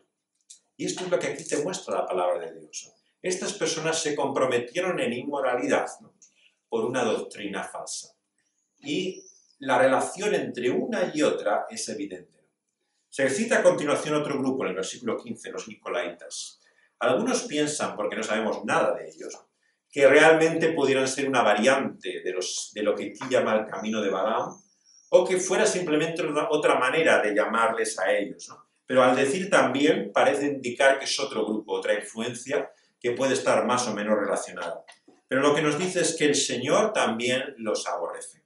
Y esto es lo que aquí te muestra la palabra de Dios, ¿no? Estas personas se comprometieron en inmoralidad, ¿no? Por una doctrina falsa. Y la relación entre una y otra es evidente. Se cita a continuación otro grupo en el versículo 15, los nicolaitas. Algunos piensan, porque no sabemos nada de ellos, que realmente pudieran ser una variante de lo que aquí llama el camino de Balaam, o que fuera simplemente otra manera de llamarles a ellos, ¿no? Pero al decir también parece indicar que es otro grupo, otra influencia que puede estar más o menos relacionada. Pero lo que nos dice es que el Señor también los aborrece.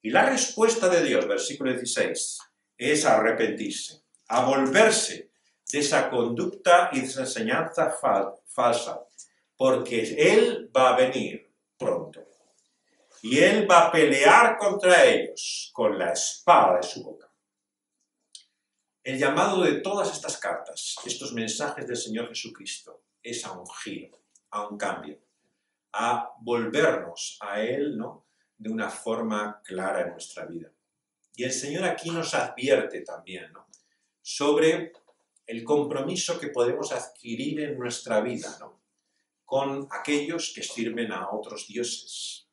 Y la respuesta de Dios, versículo 16, es arrepentirse, a volverse de esa conducta y de esa enseñanza falsa, porque Él va a venir pronto. Y Él va a pelear contra ellos con la espada de su boca. El llamado de todas estas cartas, estos mensajes del Señor Jesucristo, es a un giro, a un cambio, a volvernos a Él, ¿no? De una forma clara en nuestra vida. Y el Señor aquí nos advierte también, ¿no? Sobre el compromiso que podemos adquirir en nuestra vida, ¿no? Con aquellos que sirven a otros dioses,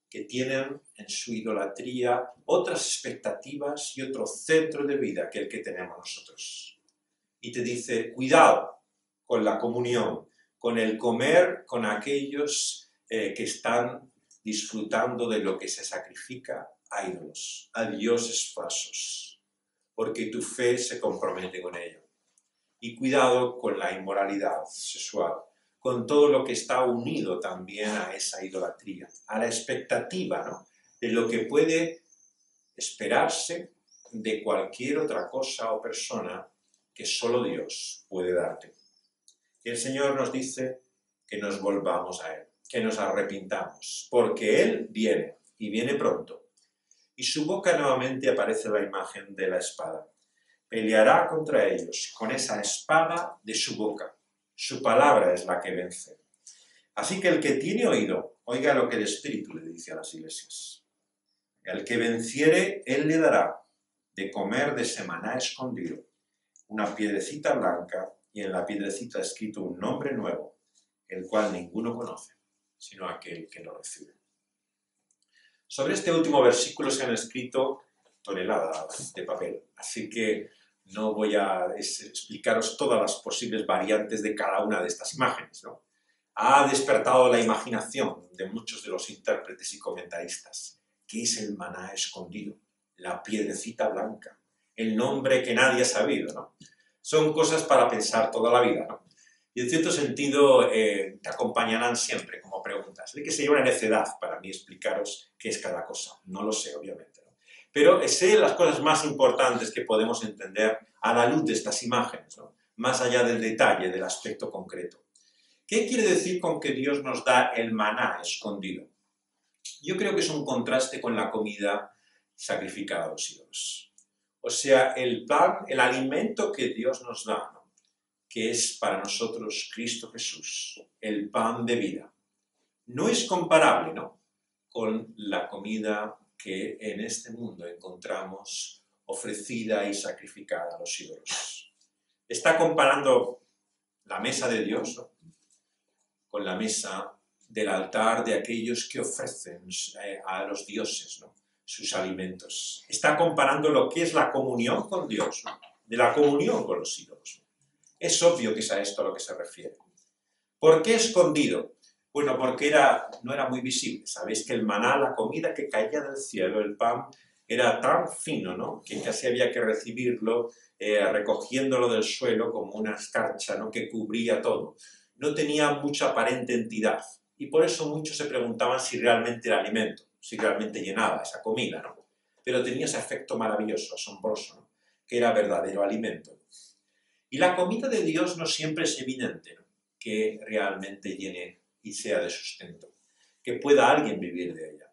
que tienen en su idolatría otras expectativas y otro centro de vida que el que tenemos nosotros. Y te dice, cuidado con la comunión, con el comer con aquellos que están disfrutando de lo que se sacrifica a ídolos, a dioses falsos, porque tu fe se compromete con ello. Y cuidado con la inmoralidad sexual, con todo lo que está unido también a esa idolatría, a la expectativa, ¿no? De lo que puede esperarse de cualquier otra cosa o persona que solo Dios puede darte. Y el Señor nos dice que nos volvamos a Él, que nos arrepintamos, porque Él viene, y viene pronto. y su boca nuevamente aparece la imagen de la espada. Peleará contra ellos con esa espada de su boca. Su palabra es la que vence. Así que el que tiene oído, oiga lo que el Espíritu le dice a las iglesias. El que venciere, él le dará de comer de ese maná escondido, una piedrecita blanca, y en la piedrecita escrito un nombre nuevo, el cual ninguno conoce, sino aquel que lo recibe. Sobre este último versículo se han escrito toneladas de papel, así que no voy a explicaros todas las posibles variantes de cada una de estas imágenes, ¿no? Ha despertado la imaginación de muchos de los intérpretes y comentaristas. ¿Qué es el maná escondido? La piedrecita blanca, el nombre que nadie ha sabido, ¿no? Son cosas para pensar toda la vida, ¿no? Y en cierto sentido te acompañarán siempre como preguntas. De que sería una necedad para mí explicaros qué es cada cosa. No lo sé, obviamente, ¿no? Pero sé las cosas más importantes que podemos entender a la luz de estas imágenes, ¿no? Más allá del detalle, del aspecto concreto. ¿Qué quiere decir con que Dios nos da el maná escondido? Yo creo que es un contraste con la comida sacrificada a los ídolos. O sea, el pan, el alimento que Dios nos da, ¿no? Que es para nosotros Cristo Jesús, el pan de vida. No es comparable, ¿no?, con la comida que en este mundo encontramos ofrecida y sacrificada a los ídolos. Está comparando la mesa de Dios, ¿no?, con la mesa del altar de aquellos que ofrecen a los dioses, ¿no?, sus alimentos. Está comparando lo que es la comunión con Dios, ¿no?, de la comunión con los ídolos. Es obvio que es a esto a lo que se refiere. ¿Por qué escondido? Bueno, porque no era muy visible. Sabéis que el maná, la comida que caía del cielo, el pan, era tan fino, ¿no?, que casi había que recibirlo recogiéndolo del suelo como una escarcha, ¿no?, que cubría todo. No tenía mucha aparente entidad. Y por eso muchos se preguntaban si realmente era alimento, si realmente llenaba esa comida, ¿no? Pero tenía ese efecto maravilloso, asombroso, ¿no?, que era verdadero alimento. Y la comida de Dios no siempre es evidente, ¿no?, que realmente llene y sea de sustento, que pueda alguien vivir de ella.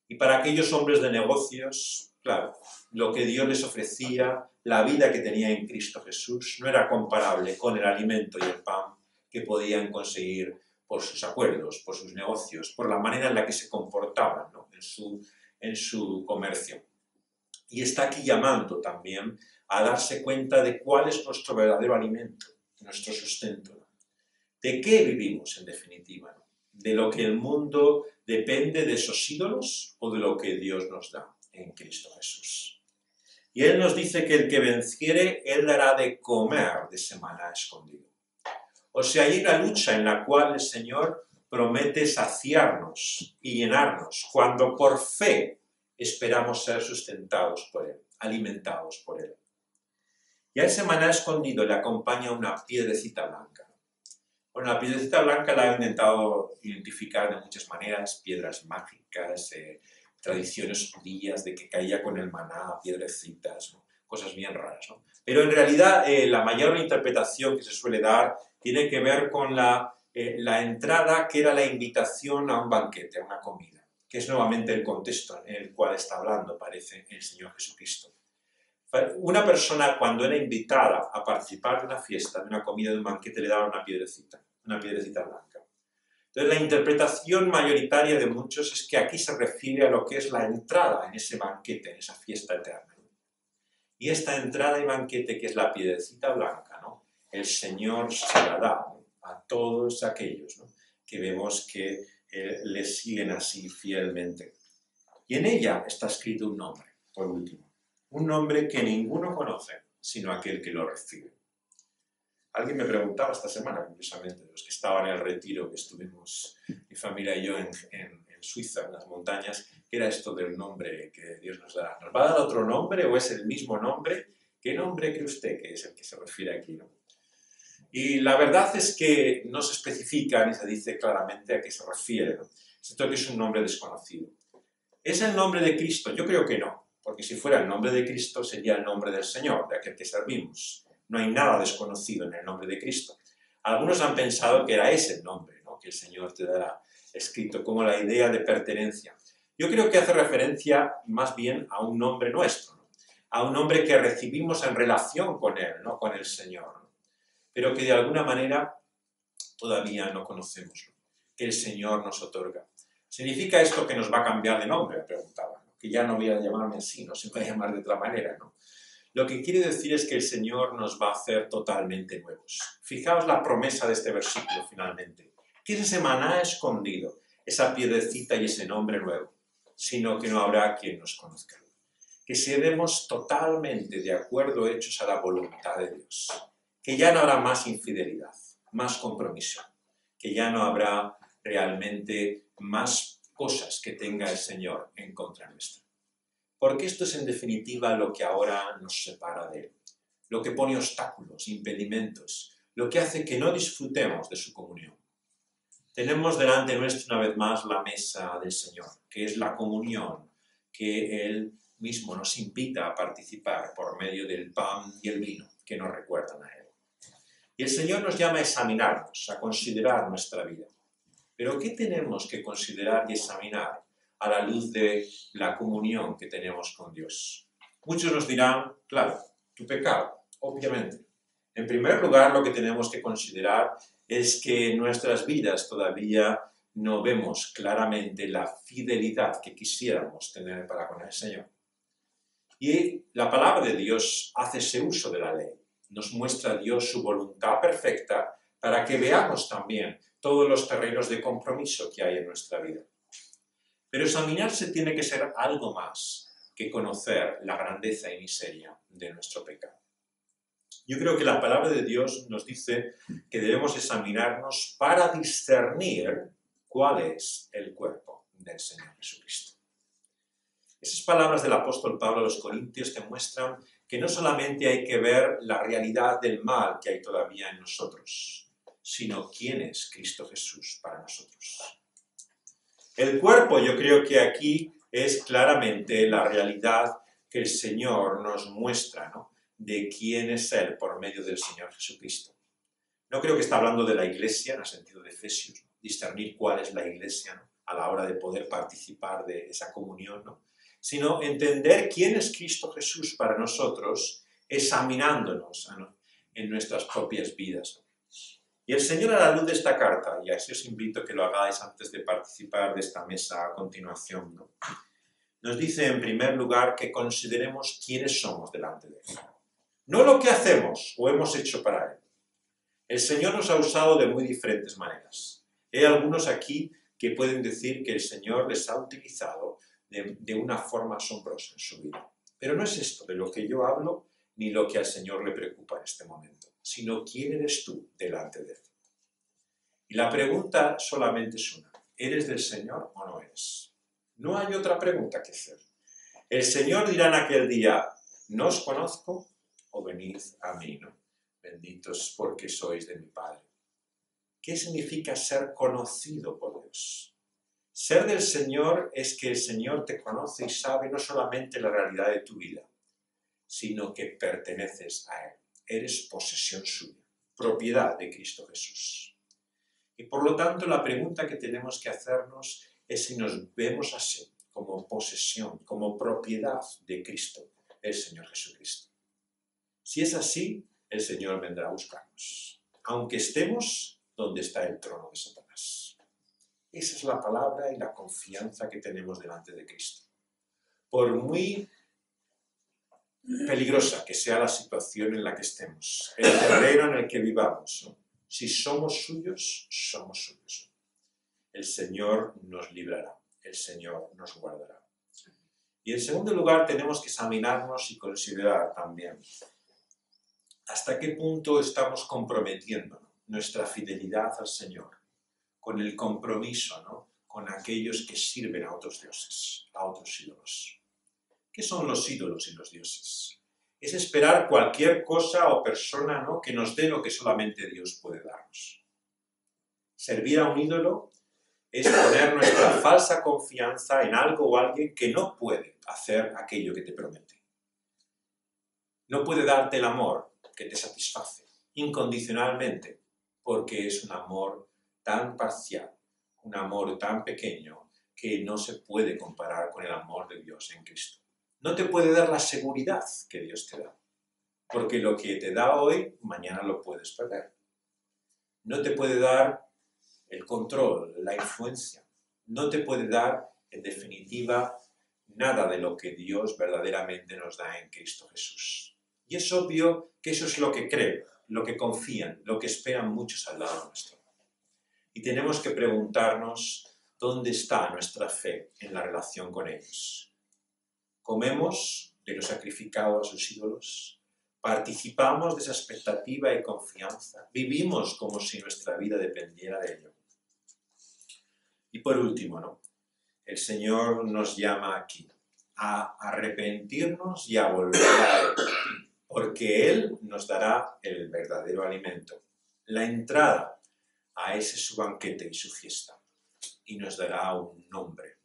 Y para aquellos hombres de negocios, claro, lo que Dios les ofrecía, la vida que tenía en Cristo Jesús, no era comparable con el alimento y el pan que podían conseguir por sus acuerdos, por sus negocios, por la manera en la que se comportaban, ¿no?, en su comercio. Y está aquí llamando también a darse cuenta de cuál es nuestro verdadero alimento, nuestro sustento, ¿no? ¿De qué vivimos en definitiva, ¿no? ¿De lo que el mundo depende de esos ídolos o de lo que Dios nos da en Cristo Jesús? Y Él nos dice que el que venciere, Él dará de comer de ese maná escondido. O sea, hay una lucha en la cual el Señor promete saciarnos y llenarnos cuando por fe esperamos ser sustentados por Él, alimentados por Él. Y a ese maná escondido le acompaña una piedrecita blanca. Bueno, la piedrecita blanca la he intentado identificar de muchas maneras, piedras mágicas, tradiciones judías de que caía con el maná, piedrecitas, ¿no?, cosas bien raras, ¿no? Pero en realidad la mayor interpretación que se suele dar tiene que ver con la entrada, que era la invitación a un banquete, a una comida, que es nuevamente el contexto en el cual está hablando, parece, el Señor Jesucristo. Una persona, cuando era invitada a participar de una fiesta, de una comida, de un banquete, le daba una piedrecita blanca. Entonces, la interpretación mayoritaria de muchos es que aquí se refiere a lo que es la entrada en ese banquete, en esa fiesta eterna. Y esta entrada y banquete, que es la piedrecita blanca, ¿no?, el Señor se la da, ¿no?, a todos aquellos, ¿no?, que vemos que le siguen así fielmente. Y en ella está escrito un nombre, por último. Un nombre que ninguno conoce, sino aquel que lo recibe. Alguien me preguntaba esta semana, curiosamente, de los que estaban en el retiro que estuvimos, mi familia y yo, en Suiza, en las montañas, ¿qué era esto del nombre que Dios nos da? ¿Nos va a dar otro nombre o es el mismo nombre? ¿Qué nombre cree usted que es el que se refiere aquí, ¿no? Y la verdad es que no se especifica ni se dice claramente a qué se refiere, ¿no? Esto que es un nombre desconocido. ¿Es el nombre de Cristo? Yo creo que no, porque si fuera el nombre de Cristo sería el nombre del Señor, de aquel que servimos. No hay nada desconocido en el nombre de Cristo. Algunos han pensado que era ese el nombre, ¿no?, que el Señor te dará, escrito como la idea de pertenencia. Yo creo que hace referencia más bien a un nombre nuestro, ¿no? A un nombre que recibimos en relación con Él, ¿no? Con el Señor, ¿no? Pero que de alguna manera todavía no conocemos, ¿no? Que el Señor nos otorga. ¿Significa esto que nos va a cambiar de nombre? Me preguntaba, ¿no? Que ya no voy a llamarme así, no se voy a llamar de otra manera, ¿no? Lo que quiere decir es que el Señor nos va a hacer totalmente nuevos. Fijaos la promesa de este versículo finalmente. Que ese maná escondido, esa piedrecita y ese nombre nuevo, sino que no habrá quien nos conozca. Que seremos totalmente de acuerdo hechos a la voluntad de Dios. Que ya no habrá más infidelidad, más compromiso. Que ya no habrá realmente más cosas que tenga el Señor en contra nuestra. Porque esto es en definitiva lo que ahora nos separa de Él, lo que pone obstáculos, impedimentos, lo que hace que no disfrutemos de su comunión. Tenemos delante nuestro una vez más la mesa del Señor, que es la comunión que Él mismo nos invita a participar por medio del pan y el vino que nos recuerdan a Él. Y el Señor nos llama a examinarnos, a considerar nuestra vida. Pero ¿qué tenemos que considerar y examinar a la luz de la comunión que tenemos con Dios? Muchos nos dirán, claro, tu pecado, obviamente. En primer lugar, lo que tenemos que considerar es que en nuestras vidas todavía no vemos claramente la fidelidad que quisiéramos tener para con el Señor. Y la palabra de Dios hace ese uso de la ley. Nos muestra a Dios su voluntad perfecta para que veamos también todos los terrenos de compromiso que hay en nuestra vida. Pero examinarse tiene que ser algo más que conocer la grandeza y miseria de nuestro pecado. Yo creo que la palabra de Dios nos dice que debemos examinarnos para discernir cuál es el cuerpo del Señor Jesucristo. Esas palabras del apóstol Pablo a los Corintios te muestran que no solamente hay que ver la realidad del mal que hay todavía en nosotros, sino quién es Cristo Jesús para nosotros. El cuerpo, yo creo que aquí es claramente la realidad que el Señor nos muestra, ¿no? De quién es Él por medio del Señor Jesucristo. No creo que está hablando de la iglesia en el sentido de Efesios, ¿no? Discernir cuál es la iglesia, ¿no? A la hora de poder participar de esa comunión, ¿no? Sino entender quién es Cristo Jesús para nosotros, examinándonos, ¿no? En nuestras propias vidas. Y el Señor, a la luz de esta carta, y así os invito a que lo hagáis antes de participar de esta mesa a continuación, ¿no? Nos dice en primer lugar que consideremos quiénes somos delante de Él. No lo que hacemos o hemos hecho para Él. El Señor nos ha usado de muy diferentes maneras. Hay algunos aquí que pueden decir que el Señor les ha utilizado de una forma asombrosa en su vida. Pero no es esto de lo que yo hablo, ni lo que al Señor le preocupa en este momento, sino quién eres tú delante de Él. Y la pregunta solamente es una: ¿eres del Señor o no eres? No hay otra pregunta que hacer. El Señor dirá en aquel día: ¿no os conozco? O venid a mí, ¿no? Benditos porque sois de mi Padre. ¿Qué significa ser conocido por Dios? Ser del Señor es que el Señor te conoce y sabe no solamente la realidad de tu vida, sino que perteneces a Él. Eres posesión suya, propiedad de Cristo Jesús. Y por lo tanto la pregunta que tenemos que hacernos es si nos vemos así, como posesión, como propiedad de Cristo, el Señor Jesucristo. Si es así, el Señor vendrá a buscarnos, aunque estemos donde está el trono de Satanás. Esa es la palabra y la confianza que tenemos delante de Cristo. Por muy peligrosa que sea la situación en la que estemos, el terreno en el que vivamos, ¿no? Si somos suyos, somos suyos. El Señor nos librará, el Señor nos guardará. Y en segundo lugar, tenemos que examinarnos y considerar también hasta qué punto estamos comprometiendo, ¿no?, nuestra fidelidad al Señor con el compromiso, ¿no?, con aquellos que sirven a otros dioses, a otros ídolos. ¿Qué son los ídolos y los dioses? Es esperar cualquier cosa o persona, ¿no?, que nos dé lo que solamente Dios puede darnos. Servir a un ídolo es poner nuestra falsa confianza en algo o alguien que no puede hacer aquello que te promete. No puede darte el amor que te satisface incondicionalmente, porque es un amor tan parcial, un amor tan pequeño que no se puede comparar con el amor de Dios en Cristo. No te puede dar la seguridad que Dios te da, porque lo que te da hoy, mañana lo puedes perder. No te puede dar el control, la influencia. No te puede dar, en definitiva, nada de lo que Dios verdaderamente nos da en Cristo Jesús. Y es obvio que eso es lo que creen, lo que confían, lo que esperan muchos al lado nuestro. Y tenemos que preguntarnos dónde está nuestra fe en la relación con ellos. ¿Comemos de lo sacrificado a sus ídolos? ¿Participamos de esa expectativa y confianza? ¿Vivimos como si nuestra vida dependiera de ello? Y por último, ¿no? El Señor nos llama aquí a arrepentirnos y a volver a Él, porque Él nos dará el verdadero alimento, la entrada a ese su banquete y su fiesta, y nos dará un nombre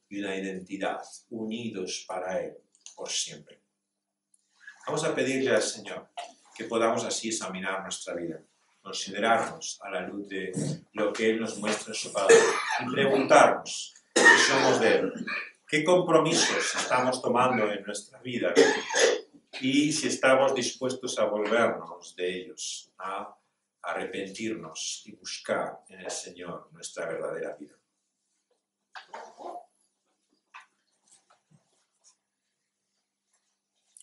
y una identidad, unidos para Él por siempre. Vamos a pedirle al Señor que podamos así examinar nuestra vida, considerarnos a la luz de lo que Él nos muestra en su palabra y preguntarnos si somos de Él, qué compromisos estamos tomando en nuestra vida y si estamos dispuestos a volvernos de ellos, a arrepentirnos y buscar en el Señor nuestra verdadera vida.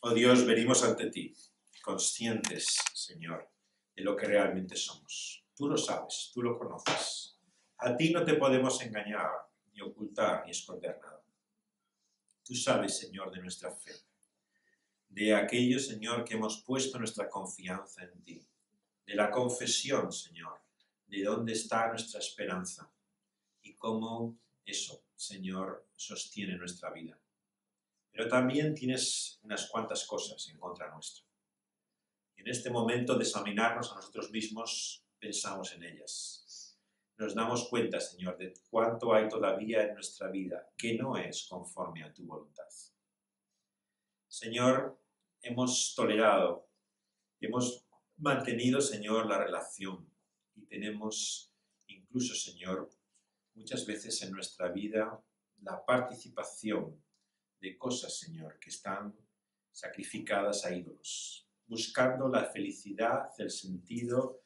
Oh Dios, venimos ante ti, conscientes, Señor, de lo que realmente somos. Tú lo sabes, tú lo conoces. A ti no te podemos engañar, ni ocultar, ni esconder nada. Tú sabes, Señor, de nuestra fe, de aquello, Señor, que hemos puesto nuestra confianza en ti, de la confesión, Señor, de dónde está nuestra esperanza y cómo eso, Señor, sostiene nuestra vida. Pero también tienes unas cuantas cosas en contra nuestra. Y en este momento de examinarnos a nosotros mismos, pensamos en ellas. Nos damos cuenta, Señor, de cuánto hay todavía en nuestra vida que no es conforme a tu voluntad. Señor, hemos tolerado, hemos mantenido, Señor, la relación y tenemos incluso, Señor, muchas veces en nuestra vida la participación de cosas, Señor, que están sacrificadas a ídolos, buscando la felicidad, el sentido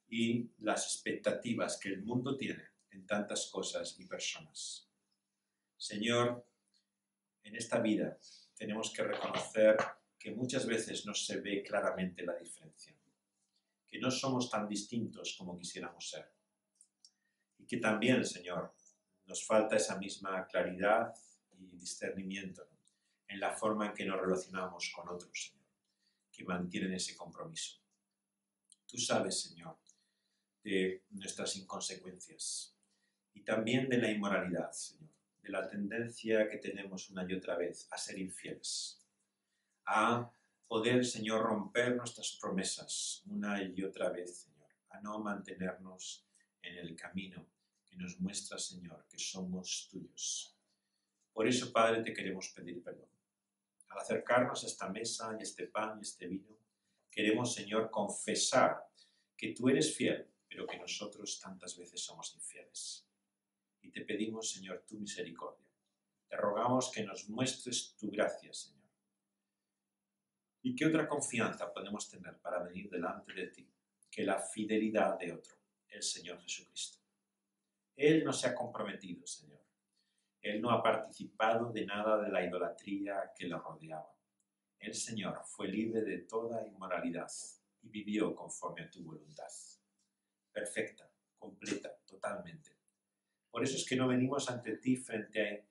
y las expectativas que el mundo tiene en tantas cosas y personas. Señor, en esta vida tenemos que reconocer que muchas veces no se ve claramente la diferencia, que no somos tan distintos como quisiéramos ser y que también, Señor, nos falta esa misma claridad y discernimiento, ¿no?, en la forma en que nos relacionamos con otros, Señor, que mantienen ese compromiso. Tú sabes, Señor, de nuestras inconsecuencias y también de la inmoralidad, Señor, de la tendencia que tenemos una y otra vez a ser infieles, a poder, Señor, romper nuestras promesas una y otra vez, Señor, a no mantenernos en el camino que nos muestra, Señor, que somos tuyos. Por eso, Padre, te queremos pedir perdón. Al acercarnos a esta mesa y este pan y este vino, queremos, Señor, confesar que tú eres fiel, pero que nosotros tantas veces somos infieles. Y te pedimos, Señor, tu misericordia. Te rogamos que nos muestres tu gracia, Señor. ¿Y qué otra confianza podemos tener para venir delante de ti que la fidelidad de otro, el Señor Jesucristo? Él no se ha comprometido, Señor. Él no ha participado de nada de la idolatría que lo rodeaba. El Señor fue libre de toda inmoralidad y vivió conforme a tu voluntad. Perfecta, completa, totalmente. Por eso es que no venimos ante ti frente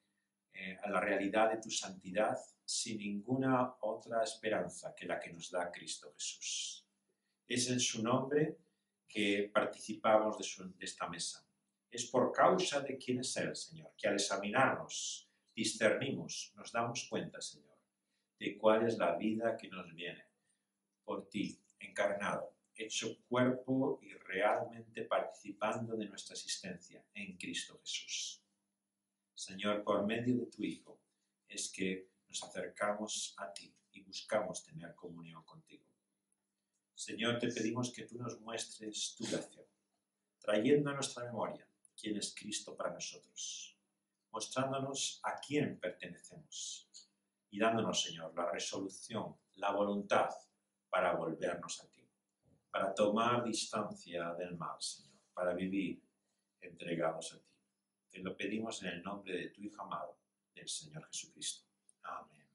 a la realidad de tu santidad sin ninguna otra esperanza que la que nos da Cristo Jesús. Es en su nombre que participamos de esta mesa. Es por causa de quién es Él, Señor, que al examinarnos, discernimos, nos damos cuenta, Señor, de cuál es la vida que nos viene por ti, encarnado, hecho cuerpo y realmente participando de nuestra existencia en Cristo Jesús. Señor, por medio de tu Hijo, es que nos acercamos a ti y buscamos tener comunión contigo. Señor, te pedimos que tú nos muestres tu gracia, trayendo a nuestra memoria quién es Cristo para nosotros, mostrándonos a quién pertenecemos y dándonos, Señor, la resolución, la voluntad para volvernos a ti, para tomar distancia del mal, Señor, para vivir entregados a ti. Te lo pedimos en el nombre de tu Hijo amado, del Señor Jesucristo. Amén.